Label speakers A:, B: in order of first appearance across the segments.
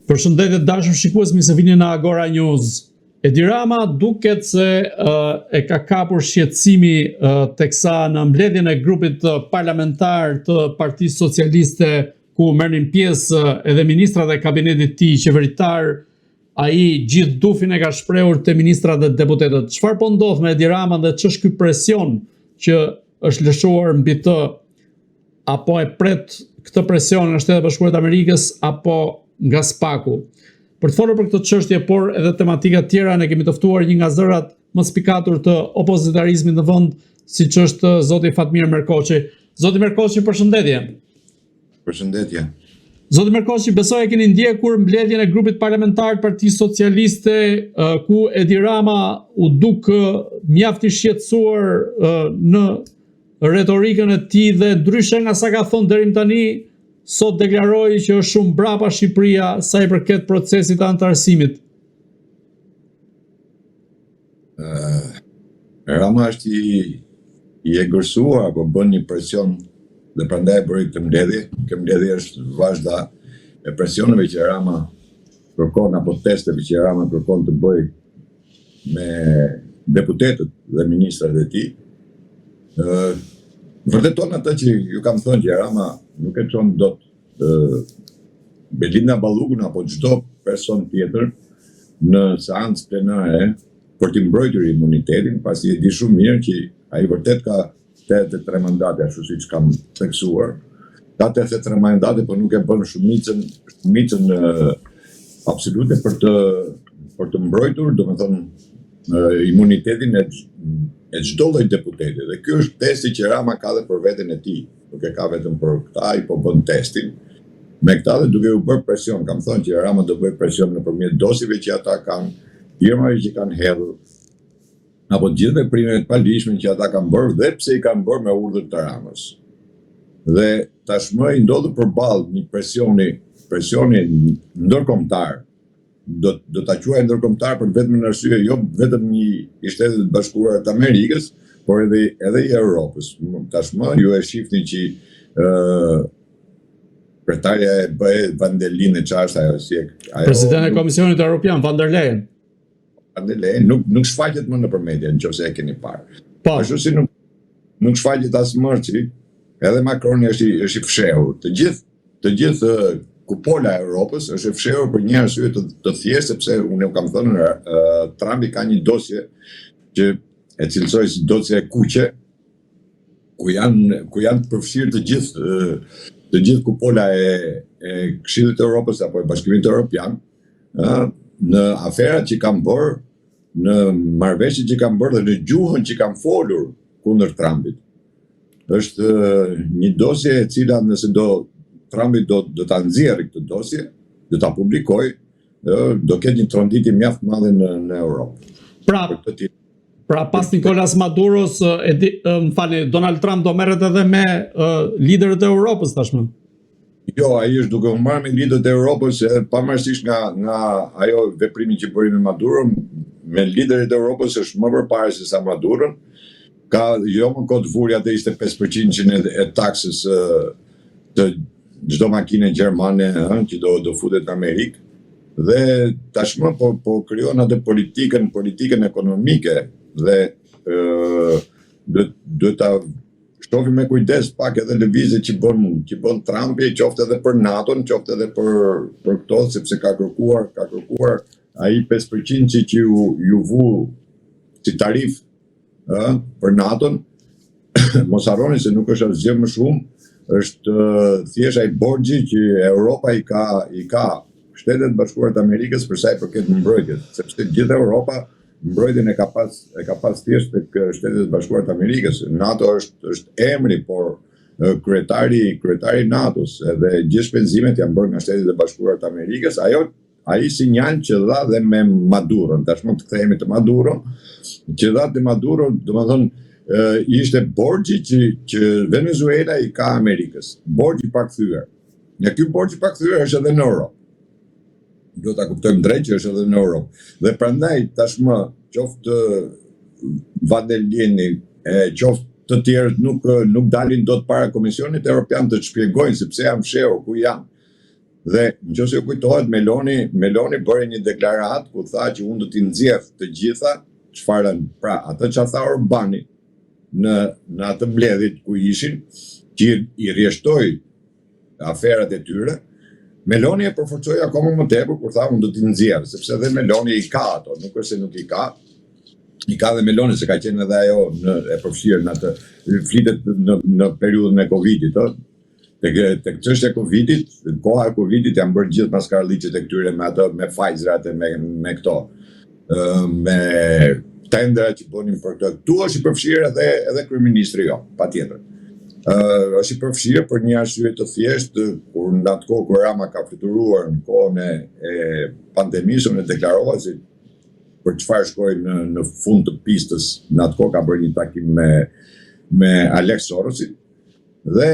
A: Përshëndetje dashur shikues, mirë se vini në Agora News. Edi Rama duket se e ka kapur shqetësimi teksa në mbledhjen e grupit parlamentar të Partisë Socialiste ku merrnin pjesë edhe ministrat e kabinetit të tij qeveritar, ai gjithë dufin e ka shprehur te ministrat dhe deputetët. Çfarë po ndodh me Edi Rama dhe ç'është ky presion që është lëshuar mbi të, apo e pret këtë presion nga Shtetet Bashkuara të Amerikës apo nga SPAK-u? Për të folur për këtë çështje, por edhe tematika tjera, ne kemi të ftuar një nga zërat më spikatur të opozitarizmit në vend, siç është zoti Fatmir Merkoçi. Zoti Merkoçi, përshëndetje.
B: Përshëndetje.
A: Zoti Merkoçi, besoj e keni ndjekur mbledhjen e grupit parlamentar të Partisë Socialiste, ku Edi Rama u duk mjaft i shqetësuar në retorikën e tij dhe ndryshe nga sa ka thënë deri tani, sot deklaroi që është shumë brapa Shqipëria sa i përket procesit të antarësimit.
B: Rama është i egërsuar apo bën një presion dhe prandaj bëri këtë mbledhje. Kjo mbledhje është vazhda e presioneve që Rama kërkon apo testeve që Rama kërkon të bëj me deputetët dhe ministrat e tij. Vërteton atë që ju kam thënë që Rama nuk e çon dot Belinda Ballukun apo çdo person tjetër në seancë plenare për të mbrojtur imunitetin, pasi e di shumë mirë që ai vërtet ka 83 mandate, ashtu siç kam theksuar. Ka 83 mandate, por nuk e bën shumicën absolute për të mbrojtur, domethënë imunitetin e çdo lloj deputeti. Dhe ky është testi që Rama ka dhe për veten e tij. Nuk e ka vetëm për këta, ai po bën testin. Me këta dhe duke u bërë presion, kam thënë që Rama do bëj presion nëpërmjet dosjeve që ata kanë, firmave që kanë hedhur, apo gjithë veprimeve të palishme që ata kanë bërë dhe pse i kanë bërë me urdhër të Ramës. Dhe tashmë i ndodhur përballë një presioni ndërkombëtar. Do ta quaj ndërkombëtar për vetëm në arsye jo vetëm i Shtetit Bashkuar të Amerikës, por edhe i Europës. Tashmë ju e shihni që Kryetarja e BE van der Leyen e çfarë ajo si
A: Presidenti i Komisionit Evropian van der Leyen.
B: Van der Leyen nuk shfaqet më nëpër media, nëse e keni parë.
A: Po.
B: Ashtu si nuk shfaqet as Mërçi, edhe Macroni është i fshehur. Të gjithë kupola e Europës është e fshehur për një arsye të thjeshtë, sepse unë ju kam thënë Trumpi ka një dosje që e cilësoj si dosje e kuqe, ku janë të përfshirë të gjithë kupola e Këshillit të Europës apo e Bashkimit Evropian në aferat që kanë bërë, në marrëveshjet që kanë bërë dhe në gjuhën që kanë folur kundër Trumpit. Është një dosje e cila nëse Trumpi do ta nxjerrë këtë dosje, do ta publikoj, do ketë një tronditje mjaft madhe në Europë.
A: Pra pas Nicolas Maduros, Donald Trump do merret edhe me liderët e Europës tashmë.
B: Jo, ai është duke u marrë me liderët e Europës, pavarësisht nga ajo veprimi që bëri me Maduro, me liderët e Europës është më përpara se sa Maduron. Ka jo më kot vurja te 25% e taksës të çdo makinë gjermane që do futet në Amerikë. Dhe tashmë po krijon atë politikën ekonomike dhe do ta shohim me kujdes pak edhe lëvizjet që bën Trumpi, qoftë edhe për NATO-n, qoftë edhe për këto, sepse ka kërkuar ai 5% që ju vu si tarif për NATO-n. Mos harroni se nuk është asgjë më shumë, është thjesht ai borxhi që Europa i ka Shtetet Bashkuara të Amerikës për sa i përket mbrojtjes, sepse gjithë Europa mbrojtjen e ka pas thjesht tek Shtetet Bashkuara të Amerikës. NATO është emri, por kryetari i NATO-s dhe gjithë shpenzimet janë bërë nga Shtetet Bashkuara të Amerikës. Ai sinjal që dha dhe me Maduron, tashmë të kthehemi të Maduro, që dha te Maduro, domethënë ishte borxhi që Venezuela i ka Amerikës, borxhi pa kthyer. Nga ky borxhi pa kthyer është edhe në Europë. Do ta kuptojmë drejt që është edhe në Europë. Dhe prandaj tashmë qoftë van der Leyen, qoftë të tjerët nuk dalin dot para Komisionit Evropian të shpjegojnë se pse janë fshehur, ku janë. Dhe nëse ju kujtohet, Meloni bëri një deklaratë ku tha që unë do t'i nxjerr të gjitha çfarë, pra atë që tha Orbani në atë mbledhjet ku ishin, që i rreshtoi aferat e tyre. Meloni e përforcoi akoma më tepër kur tha unë do t'i nxjerr, sepse edhe Meloni i ka ato, nuk është se nuk i ka. I ka dhe Meloni, se ka qenë edhe ajo e përfshirë në atë, flitet në periudhën e Covidit, tek çështja e Covidit, koha e Covidit janë bërë gjithë maskaralliqet e këtyre me Pfizerat e me këto, me tendera që bonin për këtë. Tu është i përfshirë edhe kryeministri patjetër. Është i përfshirë për një arsye të thjeshtë, kur në atë kohë kur Rama ka fluturuar në kohën e pandemisë, unë deklarova se për çfarë shkoi në fund të pistës, në atë kohë ka bërë një takim me Alex Sorosin, dhe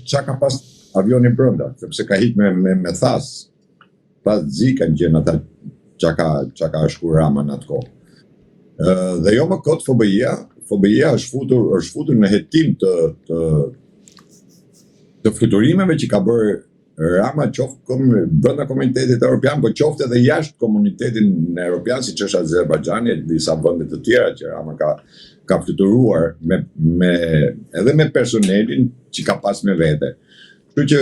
B: çka ka pas avioni brenda, sepse ka hik me thas zi kanë gjenë ata çka ka shkuar Rama në atë kohë. Dhe jo më kot FBI-a është futur në hetim të fluturimeve që ka bërë Rama, qoftë brenda komunitetit evropian, por qoftë edhe jashtë komunitetin evropian, siç është Azerbajxhani e disa vende të tjera që Rama ka fluturuar edhe me personelin që ka pas me vete. Kështu që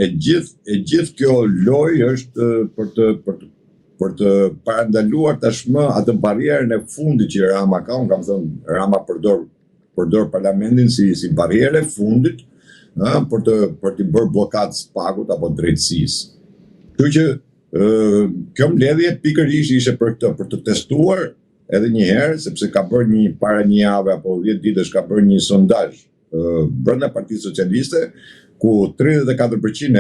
B: e gjithë kjo lojë është për të parandaluar tashmë atë barrierën e fundit që Rama ka. Unë kam thënë, Rama përdor parlamentin si barrierë e fundit, për të bërë blokadë spagut apo drejtësisë. Kështu që kjo mbledhje pikërisht ishte për këtë, për të testuar edhe një herë, sepse ka bërë para një jave apo 10 ditësh ka bërë një sondazh brenda Partisë Socialiste, ku 34% e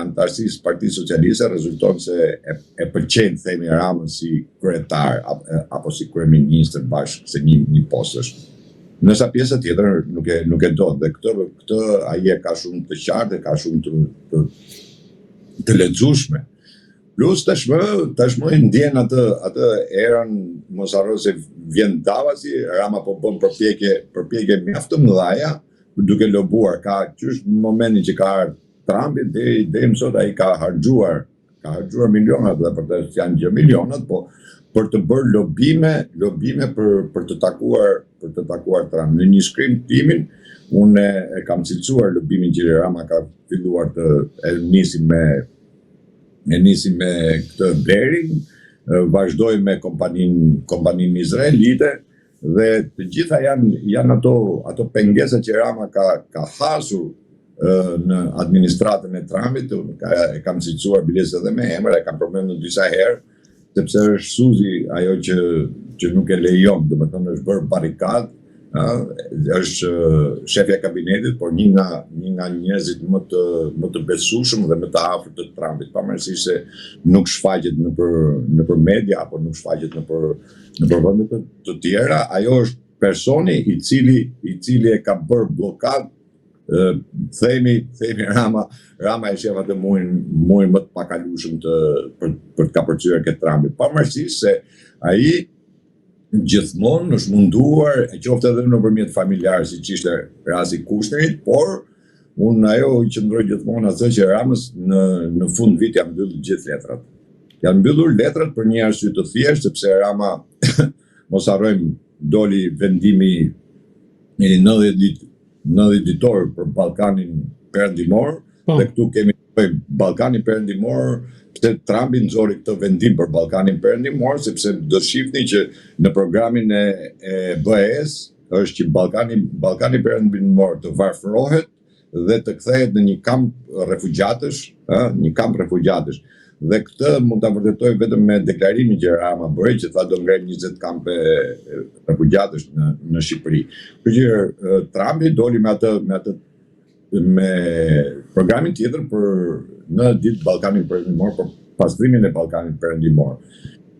B: antarësisë Partisë Socialiste rezulton se e pëlqen themi Ramën si kryetar apo si kryeministër bashkë, se një post është. Nësa pjesa tjetër nuk e do, dhe këtë ai e ka shumë të qartë, ka shumë të lexueshme. Plus tashmë ndjen atë erën, mos harro se vjen davasi, Rama po bën përpjekje mjaft të mëdha, duke lobuar, ka qysh në momentin që ka ardhur Trumpi deri më sot ai ka harxuar milionat, dhe për të janë gjë milionat, po për të bërë lobime për të takuar Trump. Në një shkrim timin, unë e kam cilësuar lobimin që Rama ka filluar të nisi me këtë Bering, vazhdoi me kompaninë izraelite, dhe të gjitha janë ato pengesa që Rama ka hasur në administratën e Trumpit. E kam cilësuar biles edhe me emër, e kam përmendur disa herë, sepse është suzi ajo që nuk e lejon, domethënë është bërë barikadë, është shefja e kabinetit, por një nga njerëzit më të besueshëm dhe më të afërt të Trumpit, pavarësisht se nuk shfaqet nëpër media apo nuk shfaqet nëpër vende të tjera. Ajo është personi i cili e ka bërë blokadë, themi Rama e shef atë muin më të pakalueshëm për të kapërcyer këtë Trumpit, pavarësisht se ai gjithmonë është munduar, e qoftë edhe nëpërmjet familjarë, siç ishte rasti Kushnerit, por ajo i qëndroi gjithmonë atë që Ramës në fund vit janë mbyllur gjithë letrat. Janë mbyllur letrat për një arsye të thjeshtë, sepse Rama, mos harrojmë, doli vendimi i 90 ditor për Ballkanin Perëndimor, dhe këtu kemi Ballkani Perëndimor. Pse Trumpi nxori këtë vendim për Ballkanin Perëndimor, sepse do shihni që në programin e BE-s është që Ballkani Perëndimor të varfërohet dhe të kthehet në një kamp refugjatësh, Dhe këtë mund ta vërtetoj vetëm me deklarimin që Rama bëri, që tha do ngrejmë 20 kampe refugjatësh në Shqipëri. Kështu që Trumpi doli me programin tjetër për në ditë Ballkanin Perëndimor, për pastrimin e Ballkanit Perëndimor.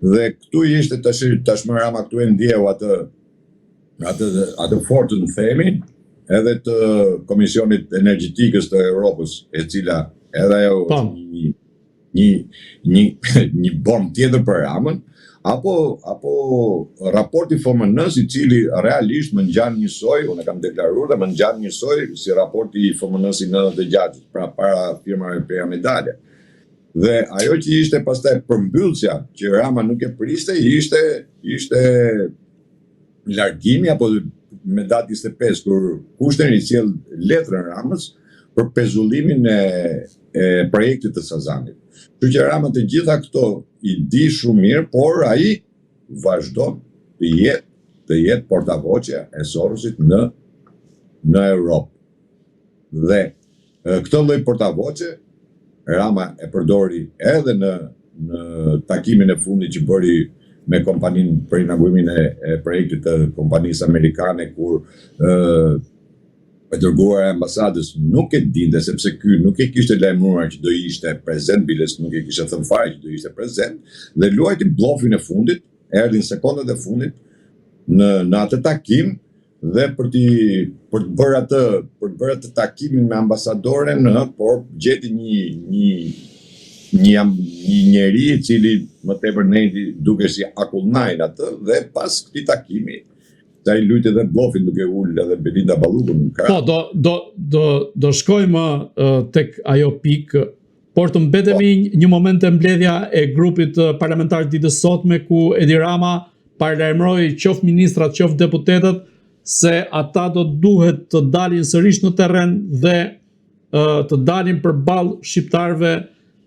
B: Dhe këtu ishte tashmë Rama këtu e ndjeu atë fortën themi edhe të Komisionit Energjetikës të Europës, e cila edhe ajo një bomb tjetër për Ramën, apo raporti FMN-s, i cili realisht më ngjan njësoj, unë kam deklaruar dhe më ngjan njësoj si raporti i FMN-s i 96, pra para firmave piramidale. Dhe ajo që ishte pastaj përmbyllësja që Rama nuk e priste, ishte largimi apo me datë 25 kur Kushner i sjell letrën Ramës për pezullimin e projektit të Sazanit. Kështu që Rama të gjitha këto i di shumë mirë, por ai vazhdon të jetë portavoce e Sorosit në Europë. Dhe këtë lloj portavoce Rama e përdori edhe në takimin e fundit që bëri me kompaninë për inaugurimin e projektit të kompanisë amerikane, kur e dërguar e ambasadës nuk e dinte, sepse ky nuk e kishte lajmëruar që do ishte prezent, biles nuk e kishte thënë fare që do ishte prezent, dhe luajti bllofin e fundit, erdhin sekondat e fundit në atë takim, dhe për të bërë atë takimin me ambasadoren, por gjeti një njeri i cili më tepër nejti duke si akullnajn atë, dhe pas këtij takimi ai lujti dhe bllofin duke ulë edhe Belinda Ballukun.
A: Po, do shkojmë tek ajo pikë, por të mbetemi një moment të mbledhja e grupit parlamentar ditës sotme, ku Edi Rama paralajmëroi qoftë ministrat, qoftë deputetët, se ata do duhet të dalin sërish në terren dhe të dalin përballë shqiptarëve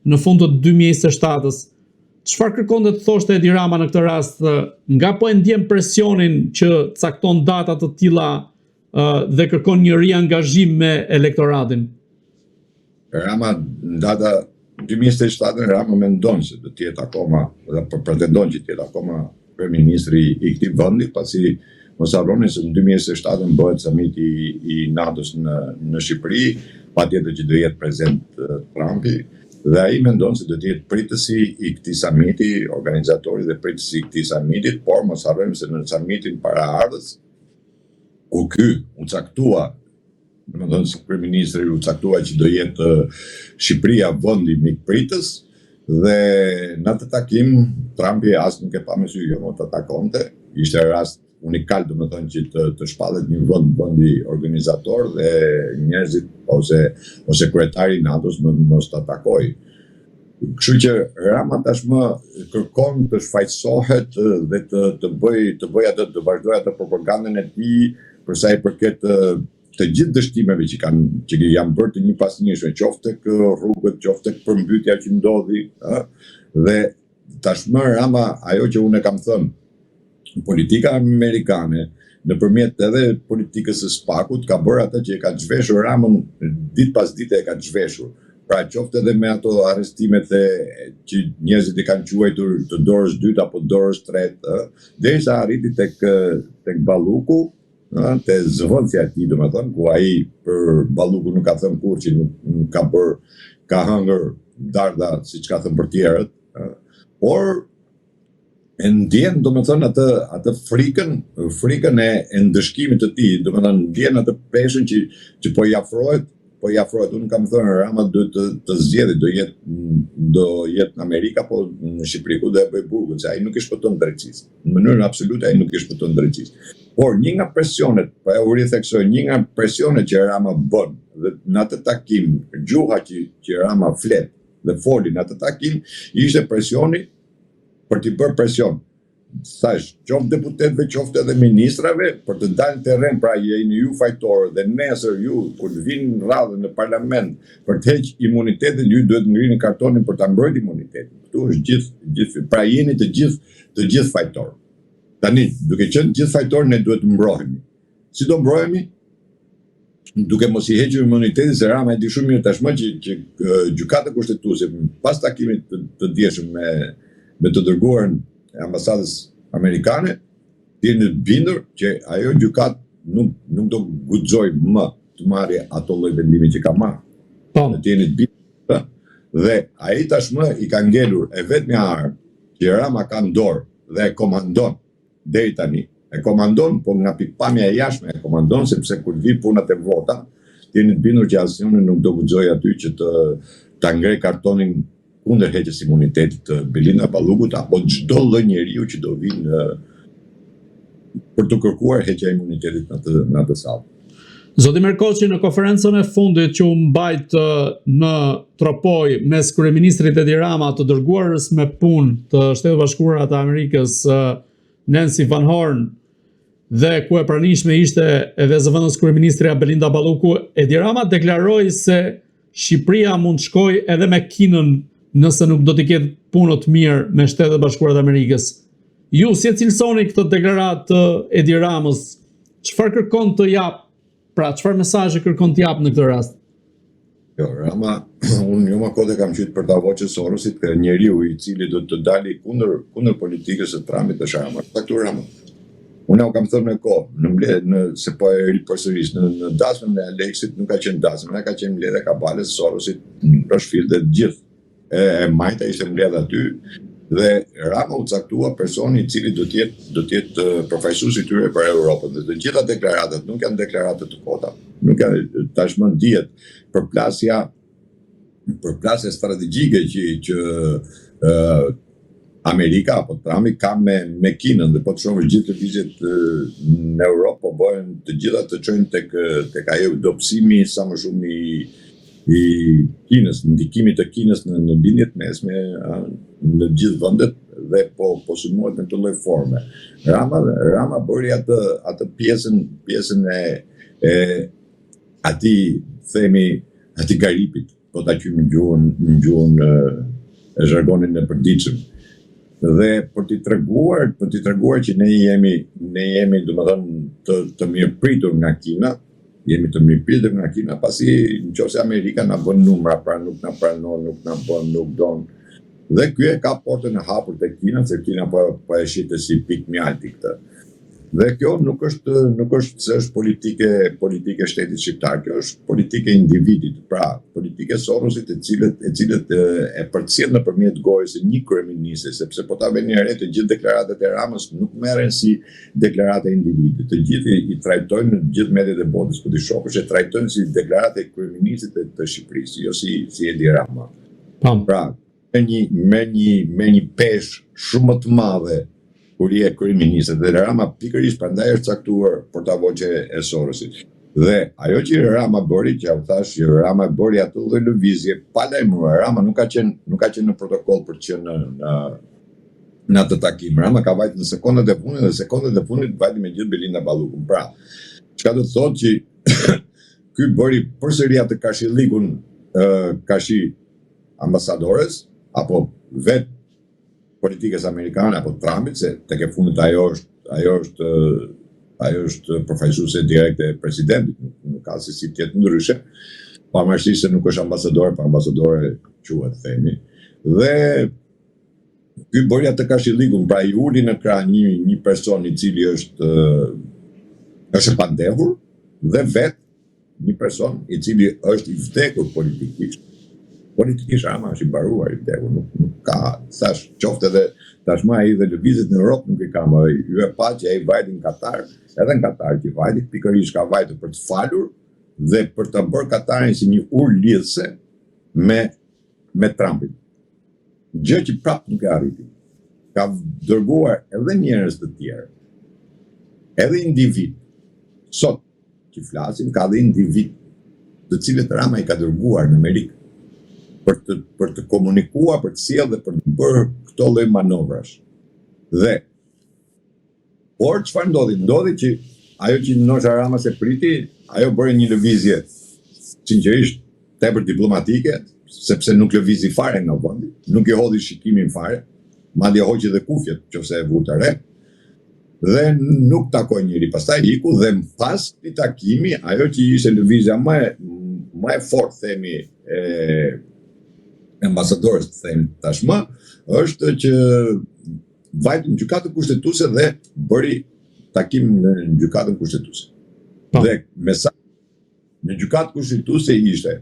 A: në fund të 2027-s. Çfarë kërkonte të thoshte Edi Rama në këtë rast? Nga po e ndjen presionin që cakton data të tilla dhe kërkon një riangazhim me elektoratin?
B: Rama në data 2027 Rama mendon se do të jetë akoma, dhe pretendon që të jetë akoma kryeministri i këtij vendi, pasi mos harroni se në 2027 bëhet samiti i NATO-s në Shqipëri, patjetër që do jetë prezent Trumpi, dhe ai mendon se do të jetë pritësi i këtij samiti, organizatori dhe pritësi i këtij samitit, por mos harrojmë se në samitin paraardhës, ku ky u caktua, domethënë si kryeministri u caktua që do jetë Shqipëria vendi mikpritës, dhe në atë takim Trumpi as nuk e pa me sy jo më të takonte, ishte rast unikal domethënë që të shpallet një vendi organizator dhe njerëzit ose kryetari i NATO-s mos ta takoj. Kështu që Rama tashmë kërkon të shfaqsohet dhe të bëj atë, të vazhdoj atë propagandën e tij për sa i përket të gjithë dështimeve që janë bërë të një pasnjëshme, qoftë tek rrugët, qoftë tek përmbytja që ndodhi, dhe tashmë Rama, ajo që unë e kam thënë, politika amerikane nëpërmjet edhe politikës së SPAK-ut ka bërë atë që e ka zhveshur Ramën ditë pas dite e ka zhveshur. Pra qoftë edhe me ato arrestimet që njerëzit i kanë quajtur të dorës dytë apo dorës tretë, derisa arriti tek Balluku, te zëvendësja e tij, domethënë, ku ai për Balluku nuk ka thënë kurrë që nuk ka hëngër darda siç ka thënë për tjerët, por e ndjen domethënë atë frikën e ndëshkimit të tij, domethënë ndjen atë peshën që po i afrohet. Unë kam thënë Rama duhet të zgjedhë, do jetë në Amerikë apo në Shqipëri, ku do e bëj burgun, se ai nuk i shpëton drejtësisë. Në mënyrë absolute ai nuk i shpëton drejtësisë. Por një nga presionet, u ritheksoj, një nga presionet që Rama bën dhe në atë takim, gjuha që Rama flet dhe foli në atë takim, ishte presioni për t'i bërë presion. Thash, qoftë deputetëve, qoftë edhe ministrave, për të dalë në terren, pra jeni ju fajtorë dhe nesër ju, kur të vinë në radhë në parlament për të heqë imunitetin, ju duhet ngrini kartonin për ta mbrojtur imunitetin. Këtu është gjithë, pra jeni të gjithë fajtorë. Tani, duke qenë gjithë fajtorë, ne duhet të mbrohemi. Si do mbrohemi? Duke mos i hequr imunitetin, se Rama e di shumë mirë tashmë që gjykata kushtetuese pas takimit të dieshëm me të dërguarën e ambasadës amerikane, të jeni të bindur që ajo gjykat nuk do guxoj më të marrë ato lloj vendimi që ka marrë. Të jeni të bindur. Dhe ai tashmë i ka ngelur e vetmja armë që Rama ka në dorë dhe e komandon deri tani. E komandon, po nga pikpamja e jashtme e komandon, sepse kur vi punat e vota, të jeni të bindur që asnjëri nuk do guxoj aty që ta ngrej kartonin kundër heqjes imunitetit të Belinda Ballukut apo çdo lloj njeriu që do vinë për të kërkuar heqja e imunitetit në atë sallë.
A: Zoti Merkoçi, në konferencën e fundit që u mbajt në Tropoj mes kryeministrit Edi Rama, të dërguarës me punë të Shtetet Bashkuara të Amerikës Nancy Van Horn, dhe ku e pranishme ishte edhe zëvendës kryeministri Belinda Balluku, Edi Rama deklaroi se Shqipëria mund shkoj edhe me Kinën nëse nuk do t'i ketë punë të mirë me Shtetet Bashkuara të Amerikës. Ju si e cilësoni këtë deklaratë të Edi Ramës? Çfarë kërkon të jap? Pra, çfarë mesazhe kërkon të jap në këtë rast?
B: Jo, Rama, unë jo më kote kam qytë për ta voqe Sorosit ka njeriu i cili do të dali kundër politikës së Trumpit të Rama. Këtu Rama. Unë u kam thënë në kohë, se po e ripërsëris, në dasmën e Aleksit nuk ka qenë dasmën, ka qenë mbledhja e kabales Sorosit në Rashfield dhe gjithë. E majta ishte mbledh aty dhe Rama u caktua personi i cili do të jetë përfaqësues i tyre për Europën. Dhe të gjitha deklaratat nuk janë deklarate të kota. Nuk janë tashmë dihet përplasja strategjike që Amerika apo Trumpi ka me Kinën, dhe po të shohësh gjithë lëvizjet në Europë po bëhen të gjitha të çojnë tek ajo dobësimi sa më shumë i Kinës, ndikimi të Kinës në bindjet mesme në gjithë vendet dhe po sulmohet në këtë lloj forme. Rama bëri atë pjesën e atij garipit, po ta qymë në gjuhën e zhargonin e përditshëm. Dhe për t'i treguar që ne jemi domethënë të mirëpritur nga Kina, pasi nëse Amerika na bën numra, pra nuk na pranon, nuk na bën, nuk don. Dhe ky e ka portën e hapur te Kina, se Kina po e shitet si pikë mjalti këtë. Dhe kjo nuk është se është politike shtetit shqiptar, kjo është politike individit, pra politike Sorosit e cilët e përcjell nëpërmjet gojës së një kryeministri, sepse po ta veni re të gjithë deklaratat e Ramës nuk merren si deklarata e individit. Të gjithë i trajtojnë në gjithë mediat e botës, po ti shohësh e trajtojnë si deklarata e kryeministrit të Shqipërisë, jo si Edi Rama. Pra, me një peshë shumë më të madhe kur je kryeminist, dhe Rama pikërisht prandaj është caktuar për ta voqe e Sorosit. Dhe ajo që Rama bëri, që u thash, Rama bëri atë lloj lëvizje pa lajmëruar. Rama nuk ka qenë në protokoll për të qenë në atë takim. Rama ka vajtë në sekondat e fundit, dhe sekondat e fundit vajti me gjithë Belinda Ballukun. Pra, çka do të thotë që ky bëri përsëri atë kashillikun kashi ambasadores apo vetë politikës amerikane apo Trumpit, se tek e fundit ajo është përfaqësuese direkte e presidentit, nuk ka se si tjetë ndryshe, pavarësisht se nuk është ambasadore, pa ambasadore quhet themi. Dhe ky bëri atë kashillikun, pra i uli në krah një person i cili është e pandehur, dhe vetë një person i cili është i vdekur politikisht. Rama është i baruar i vdekur, nuk ka, thash, qoftë edhe tashmë ai dhe lëvizjet në Europë nuk i ka më. Ju e pa që ai vajti në Katar, edhe në Katar që vajti, pikërisht ka vajtur për të falur dhe për të bërë Katarin si një urë lidhse me Trumpin. Gjë që prapë nuk e arriti. Ka dërguar edhe njerëz të tjerë, edhe individ. Sot që flasim, ka edhe individ të cilët Rama i ka dërguar në Amerikë për të komunikuar, për të sjellë dhe për të bërë këto lloj manovrash. Dhe por çfarë ndodhi? Ndodhi që ajo që ndoshta Rama se priti, ajo bëri një lëvizje sinqerisht tepër diplomatike, sepse nuk lëvizi fare nga vendi, nuk i hodhi shikimin fare, madje hoqi dhe kufjet, nëse e vuta re. Dhe nuk takoi njëri, pastaj iku dhe pas këtij takimi, ajo që ishte lëvizja më e fortë themi ambasadorës të themi tashmë, është që vajti në gjykatën kushtetuese dhe bëri takim në gjykatën kushtetuese. Dhe mesazhi në gjykatën kushtetuese ishte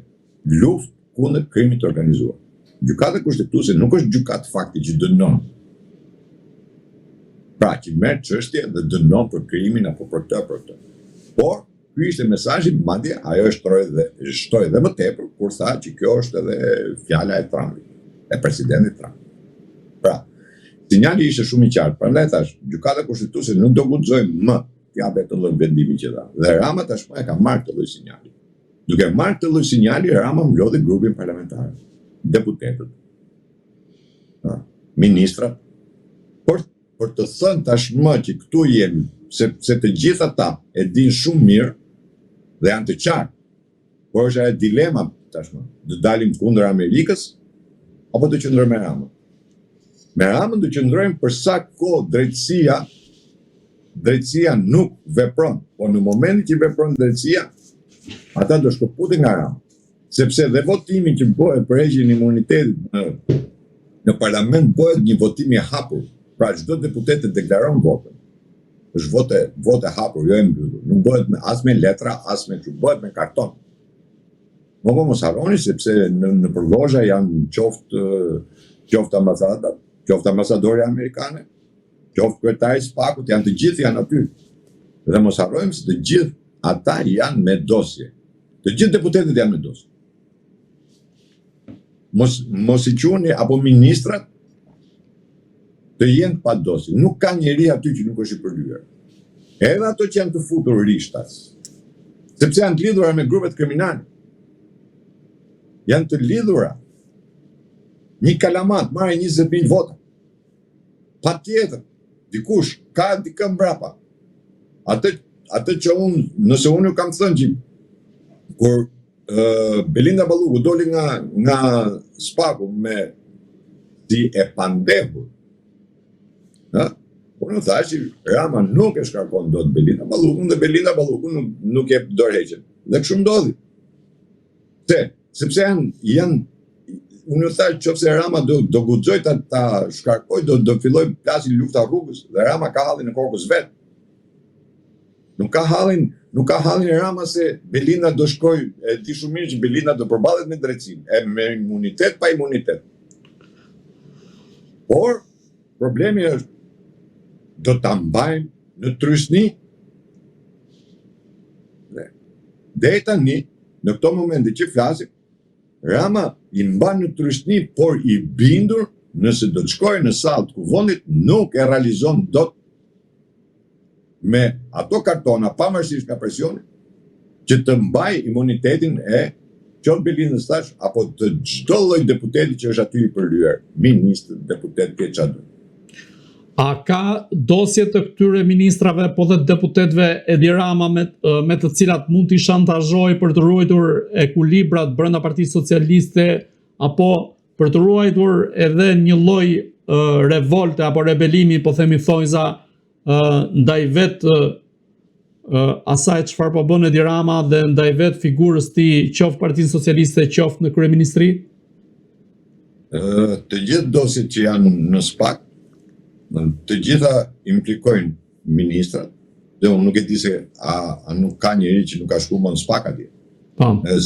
B: luftë kundër krimit të organizuar. Gjykata kushtetuese nuk është gjykatë fakti që dënon. Pra, që merr çështje dhe dënon për krimin apo për këtë. Por ky ishte mesazhi, madje ajo shtoi dhe më tepër kur tha që kjo është edhe fjala e Trumpit, e presidentit Trump. Pra, sinjali ishte shumë i qartë. Prandaj thash, gjykata kushtetuese nuk do guxojë më t'jape të lloj vendimi që dha. Dhe Rama tashmë e ka marrë këtë lloj sinjali. Duke marrë këtë lloj sinjali, Rama mblodhi grupin parlamentar, deputetët, ministrat, për të thënë tashmë që këtu jemi, se të gjitha ata e din shumë mirë dhe janë të qartë. Por është ajo dilema tashmë, të dalim kundër Amerikës apo të qëndrojmë me Ramën. Me Ramën të qëndrojmë për sa kohë drejtësia nuk vepron, por në momentin që vepron drejtësia, ata do shkëputen nga Rama. Sepse dhe votimi që bëhet për heqjen e imunitetit në parlament bëhet një votim i hapur. Pra çdo deputet të deklaron votën. Është vote hapur, jo e mbyllur. Nuk bëhet as me letra, as me kështu, bëhet me karton. Mos harroni sepse në përgozha janë qoftë ambasadat, qoftë ambasadori amerikane, qoftë kryetari i SPAK-ut, janë të gjithë janë aty. Dhe mos harrojmë se të gjithë ata janë me dosje. Të gjithë deputetët janë me dosje. Mos i quheni apo ministrat të jenë pa dosje. Nuk ka njeri aty që nuk është i përlyer. Edhe ato që janë të futur rishtas, sepse janë të lidhura me grupet kriminale. Janë të lidhura. Një kalamat marrë 20.000 vota. Pa tjetër, dikush ka dikë mbrapa. Atë që nëse unë ju kam thënë që kur Belinda Balluku doli nga SPAK-u me si e pandehur, unë thash që Rama nuk e shkarkon dot Belinda Balluku dhe Belinda Balluku nuk e dorëheqën. Dhe kështu ndodhi. Sepse janë unë thash nëse Rama do guxoj ta shkarkoj, do filloj plasi lufta rrugës dhe Rama ka hallin në kokës vet. Nuk ka hallin Rama se Belinda do shkoj, e di shumë mirë që Belinda do përballet me drejtsinë, me imunitet pa imunitet. Por problemi është do ta mbajmë në trysni. Deri tani, në këto momente që flasim, Rama i mban në trysni, por i bindur nëse do të shkojë në sallë të kuvendit, nuk e realizon dot me ato kartona pavarësisht nga presioni që të mbaj imunitetin e qoftë Belindës tash apo të çdo lloj deputeti që është aty i përlyer, ministër, deputet, çado.
A: A ka dosje të këtyre ministrave po dhe deputetëve Edi Rama me të cilat mund t'i shantazhoj për të ruajtur ekuilibrat brenda Partisë Socialiste apo për të ruajtur edhe një lloj revolte apo rebelimi, po themi thonjza, ndaj vetë asaj çfarë po bën Edi Rama dhe ndaj vetë figurës tij, qoftë Partinë Socialiste, qoftë në kryeministri?
B: Të gjithë dosjet që janë në SPAK, të gjitha implikojnë ministrat, dhe unë nuk e di se a nuk ka njeri që nuk ka shkuar në SPAK atje.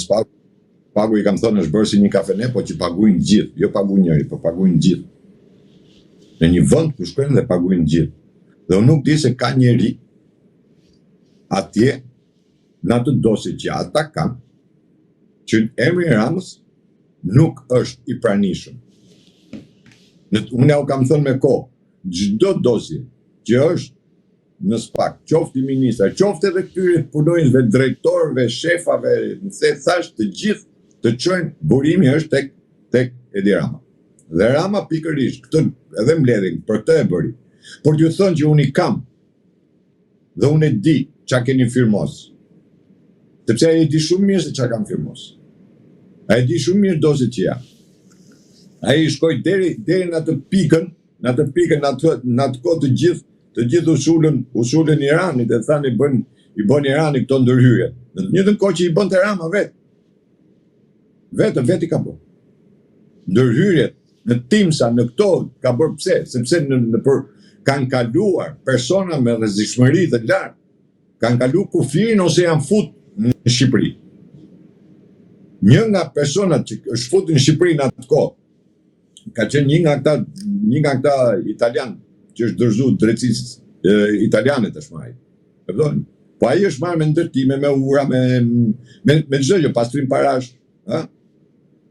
B: SPAK-u i kam thënë është bërë si një kafene, po që paguajnë gjithë, jo paguajnë njëri, po paguajnë gjithë. Në një vend ku shkojnë dhe paguajnë gjithë. Dhe unë nuk di se ka njeri atje në atë dosje që ata kanë, që emri Ramës nuk është i pranishëm. Unë ja u kam thënë me kohë, çdo dosje që është në SPAK, qoftë i ministra, qoftë edhe këtyre punonjësve, drejtorëve, shefave, se thash të gjithë të çojnë burimi është tek Edi Rama. Dhe Rama pikërisht këtë edhe mbledhin për këtë e bëri. Por t'ju thënë që unë i kam dhe unë e di çka keni firmos. Sepse ai e di shumë mirë se çka kam firmos. Ai di shumë mirë dosjet që janë. Ai shkoi deri në atë pikën, në atë kohë të gjithë usulën Iranit e thanë i bën Irani këto ndërhyrje. Në të njëjtën kohë që i bën Rama vetë i ka bërë. Ndërhyrjet në Timsa, në këto ka bërë pse? Sepse kanë kaluar persona me rrezikshmëri të lartë, kanë kaluar kufirin ose janë futur në Shqipëri. Një nga personat që është futur në Shqipëri në atë kohë ka qenë një nga këta italian që është dorëzuar drejtësisë italiane tashmë ai. Po ai është marrë me ndërtime, me ura, me çdo gjë, pastrim parash,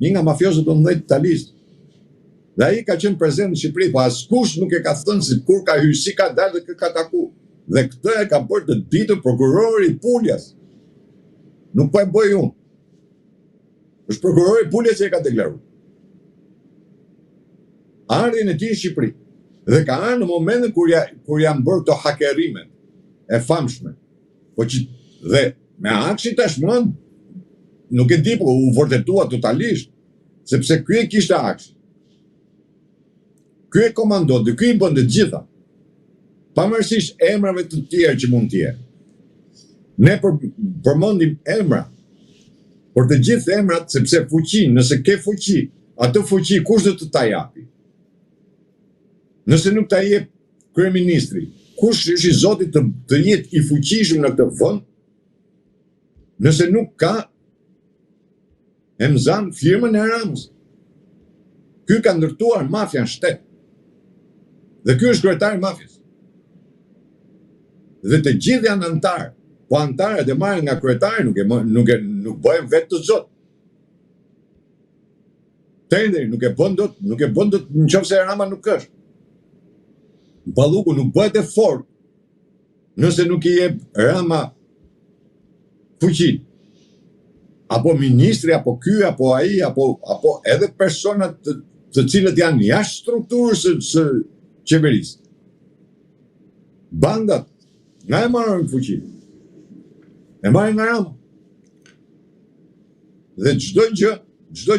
B: një nga mafiozët të mëdhenj italistë. Dhe ai ka qenë prezent në Shqipëri, po askush nuk e ka thënë se kur ka hyrë, si ka dalë dhe kë ka taku. Dhe këtë e ka bërë të ditur prokurori i Puljas. Nuk po e bëj unë. Është prokurori i Puljas që e ka deklaruar. Ardhin e tij në Shqipëri. Dhe ka ardhur në momentin kur janë bërë këto hakerimet e famshme. Po që dhe me Akshi tashmë nuk e di, po u vërtetua totalisht, sepse ky e kishte Akshi. Ky e komandon, dhe ky i bën të gjitha. Pavarësisht emrave të tjerë që mund të jenë. Ne përmendim emra, por të gjithë emrat, sepse fuqi, nëse ke fuqi, atë fuqi kush do të ta japi? Nëse nuk ta jep kryeministri, kush është i Zotit të jetë i fuqishëm në këtë vend? Nëse nuk ka, e mzan firmën e Ramës. Ky ka ndërtuar mafia në shtet. Dhe ky është kryetari i mafjes. Dhe të gjithë janë antarë. Po antarët e marrin nga kryetari, nuk bëhen vetë të Zot. Tenderi nuk e bën dot nëse Rama nuk është. Balluku nuk bëhet e fort nëse nuk i jep Rama fuqin. Apo ministri, apo ky, apo ai, apo edhe personat të cilët janë jashtë strukturës së qeverisë. Bandat, nga e marrin fuqin? E marrin nga Rama. Dhe çdo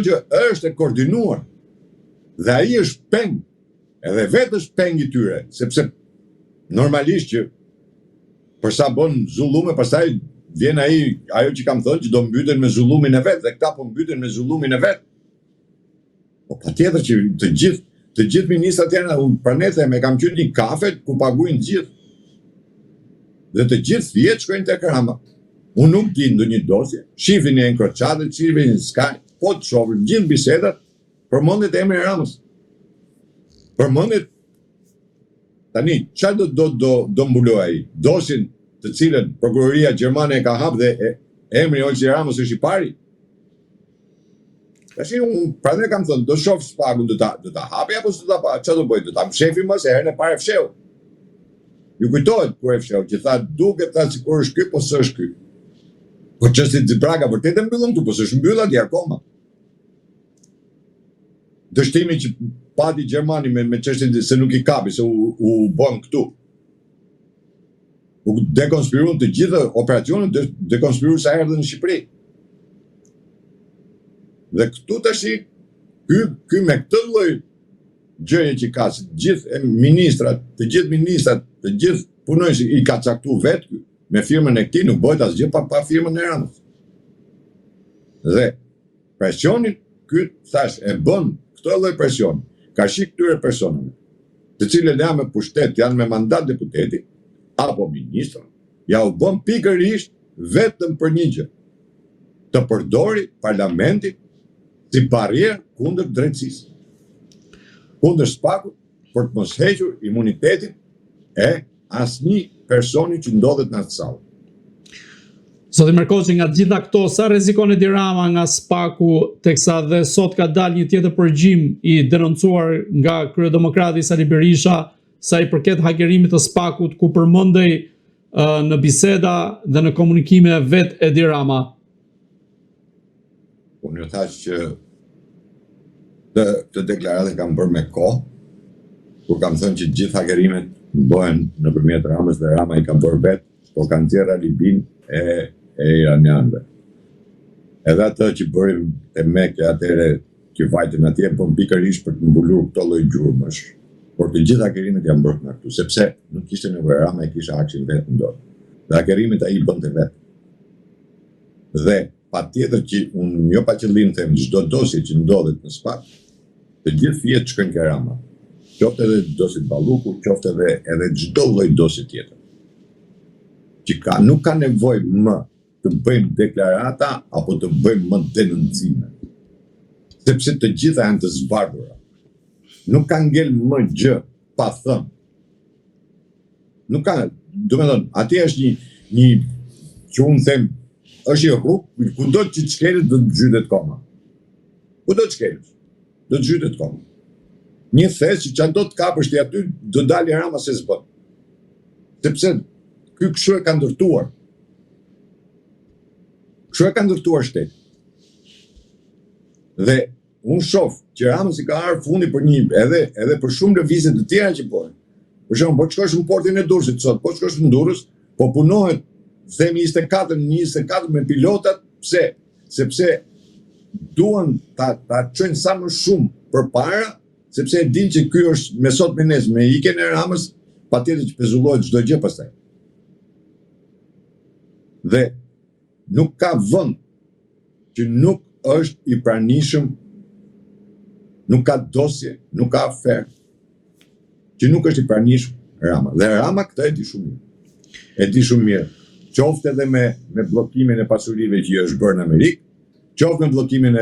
B: gjë është e koordinuar. Dhe ai është peng, edhe vetë është peng i tyre, sepse normalisht që për sa bën zullume, pastaj vjen ajo që kam thënë që do mbyten me zullumin e vet, dhe këta po mbyten me zullumin e vet. Po patjetër që të gjithë ministrat janë, unë pranete me kam qenë një kafe ku paguajnë gjithë. Dhe të gjithë vjetë shkojnë tek Rama. Unë nuk di ndonjë dosje, shifin e Encrociatet, shifin e Sky, po të shohim gjithë bisedat, përmendet emri i Ramës. Përmendet tani çfarë do mbuloj ai? Dosjen të cilën prokuroria gjermane e ka hap dhe emri Olsi Ramës është i pari. Tash unë prandaj kam thënë, do shoh Spagun, do ta hapi apo s'do ta pa? Çfarë do bëj? Do ta mshefi më se herën e parë fsheu. Ju kujtohet kur e fsheu, që tha duket sikur është ky, po s'është ky. Po çështja e Braga vërtet e mbyllën këtu, po s'është mbyllur atje akoma. Dështimi që pati Gjermani me çështjen se nuk i kapi, se u bën këtu. U dekonspiruan të gjitha operacionet, dekonspiruan sa erdhën në Shqipëri. Dhe këtu tash ky me këtë lloj gjëje që ka, të gjithë ministrat, të gjithë punojnë i ka caktuar vetë ky, me firmën e këtij nuk bëhet asgjë pa firmën e Ramës. Dhe presionin ky thash e bën këtë lloj presioni, ka shik këtyre personave, të cilët janë me pushtet, janë me mandat deputeti apo ministra, ja u bën pikërisht vetëm për një gjë, të përdori parlamentin si barrierë kundër drejtësisë, kundër Spakut, për të mos hequr imunitetin e asnjë personi që ndodhet në atë sallë.
A: Zoti Merkoçi, nga gjitha këto, sa rrezikon Edi Rama nga Spaku, teksa dhe sot ka dalë një tjetër përgjim i denoncuar nga kryedemokrati Sali Berisha sa i përket hakerimit të Spakut, ku përmendej në biseda dhe në komunikime vet Edi Rama?
B: Unë ju thash që të deklaratën kam bërë me kohë, kur kam thënë që gjithë hakerimet bëhen nëpërmjet Ramës dhe Rama i ka bërë vetë, por kanë nxjerrë alibin e iranianëve. Edhe atë që bërim te Mekë atëre që vajtën atje, po pikërisht për të mbulur këto lloj gjurmësh. Por të gjitha hakerimet janë bërë nga këtu, sepse nuk kishte nevojë, Rama e kishte Akshin vetë në dorë. Dhe hakerimet ai i bënte vetë. Dhe patjetër që unë jo pa qëllim them çdo dosje që ndodhet në Spak, të gjithë fjet shkojnë ke Rama. Qoftë edhe dosjet Balluku, qoftë edhe çdo lloj dosje tjetër. Që nuk ka nevojë më të bëjmë deklarata apo të bëjmë më denoncime. Sepse të gjitha janë të zbardhura. Nuk ka ngel më gjë pa thënë. Nuk ka, atje është një që unë them, është një rrugë, kudo që të shkelet do të zhytet koma. Kudo të shkelet, do të zhytet koma. Një thes që do të kapësh ti aty, do dalë Rama se s'bën. Sepse ky kështu e ka ndërtuar. Kështu e ka ndërtuar shteti. Dhe unë shoh që Rama si ka ardhur fundi për edhe për shumë lëvizje të tjera që bëhen. Për shembull, po shkosh në portin e Durrësit sot, po shkosh në Durrës, po punohet themi 24 me pilotat, pse? Sepse duan ta çojnë sa më shumë përpara, sepse e dinë që ky është me sot me nesër, me ikjen e Ramës, patjetër që pezullohet çdo gjë pastaj. Dhe nuk ka vend që nuk është i pranishëm, nuk ka dosje, nuk ka aferë që nuk është i pranishëm Rama. Dhe Rama këtë e di shumë mirë. E di shumë mirë. Qoftë edhe me bllokimin e pasurive që është bërë në Amerikë, qoftë me bllokimin e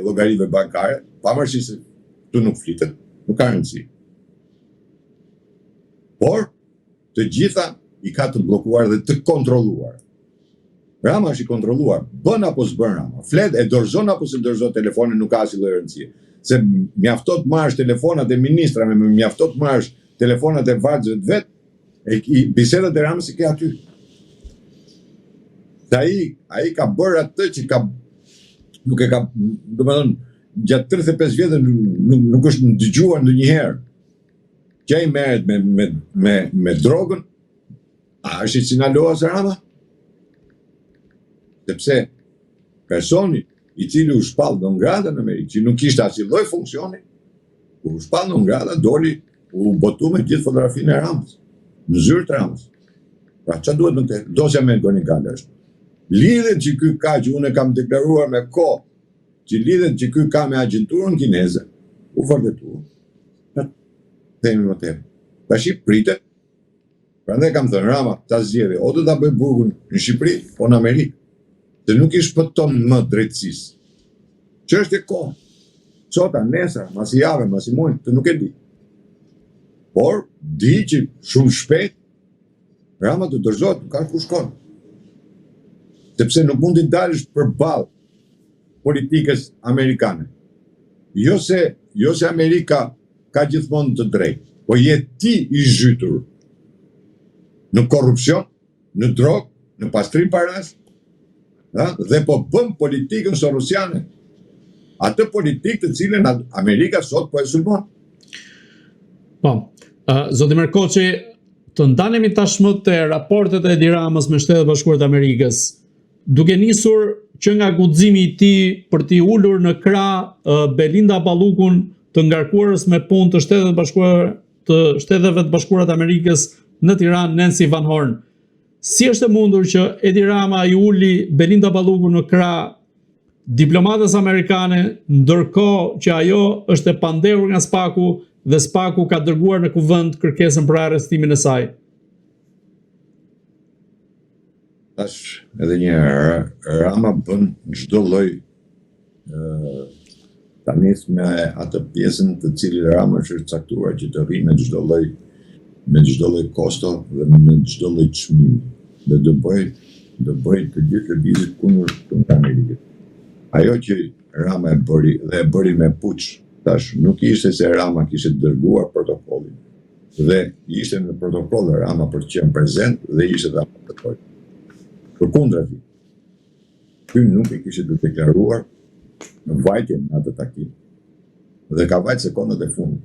B: llogarive bankare, pavarësisht se këtu nuk flitet, nuk ka rëndësi. Por të gjitha i ka të bllokuar dhe të kontrolluar. Rama është i kontrolluar, bën apo s'bën Rama, flet e dorëzon apo se dorëzon telefonin, nuk ka asnjë lloj rëndësie. Se mjafton të marrësh telefonat e ministrave, mjafton të marrësh telefonat e vargjëve të vet, bisedat e Ramës i ke aty. Se ai ka bërë atë që nuk e ka, domethënë, gjatë 35 vjetë nuk është dëgjuar ndonjëherë. Që ai merret me drogën, a është i Sinaloas Rama? Sepse personi i cili u shpall në ngrada në Amerikë, që nuk kishte asnjë lloj funksioni, u shpall në ngrada, doli, u botu me gjithë fotografinë e Ramës, në zyrë të Ramës. Pra ç'a duhet më të dosja me Goni Gala është. Lidhet që ky ka, që unë e kam deklaruar me kohë, që lidhet që ky ka me agjenturën kineze, u vërtetua. Themi më tepër. Tash pritet. Prandaj kam thënë Rama ta zgjedhë, o do ta bëj burgun në Shqipëri, o në Amerikë. Se nuk i shpëton më drejtësisë. Ç'është e kohë. Sota, nesër, mas i javë, mas i muaj, të nuk e di. Por di që shumë shpejt Rama të dorëzohet, nuk ka ku shkon. Sepse nuk mund të dalësh përballë politikës amerikane. Jo se Amerika ka gjithmonë të drejtë, po je ti i zhytur në korrupsion, në drogë, në pastrim parash, dhe po bën politikën sorosiane. Atë politikë të cilën Amerika sot po e sulmon.
A: Po, zoti Merkoçi, të ndanemi tashmë te raportet e Edi Ramës me Shtetet Bashkuara të Amerikës, duke nisur që nga guximi i tij për t'i ulur në krah Belinda Ballukun, të ngarkuarës me punë të Shteteve të Bashkuara të Amerikës në Tiranë, Nancy Van Horn. Si është e mundur që Edi Rama i uli Belinda Ballukun në krah diplomatës amerikane, ndërkohë që ajo është e pandehur nga SPAK-u dhe SPAK-u ka dërguar në kuvend kërkesën për arrestimin e saj?
B: Tash edhe një Rama bën çdo lloj ta nis me atë pjesën të cilën Rama është caktuar që të rrinë me çdo lloj kosto dhe me çdo lloj çmimi. Dhe do bëj të gjithë lëvizjet kundër Amerikës. Ajo që Rama e bëri me puç, tash nuk ishte se Rama kishte dërguar protokollin. Dhe ishte në protokoll Rama për të qenë prezent dhe ishte dhe protokoll. Përkundrazi, ky nuk e kishte deklaruar në vajtjen në atë takim. Dhe ka vajtë sekondat e fundit.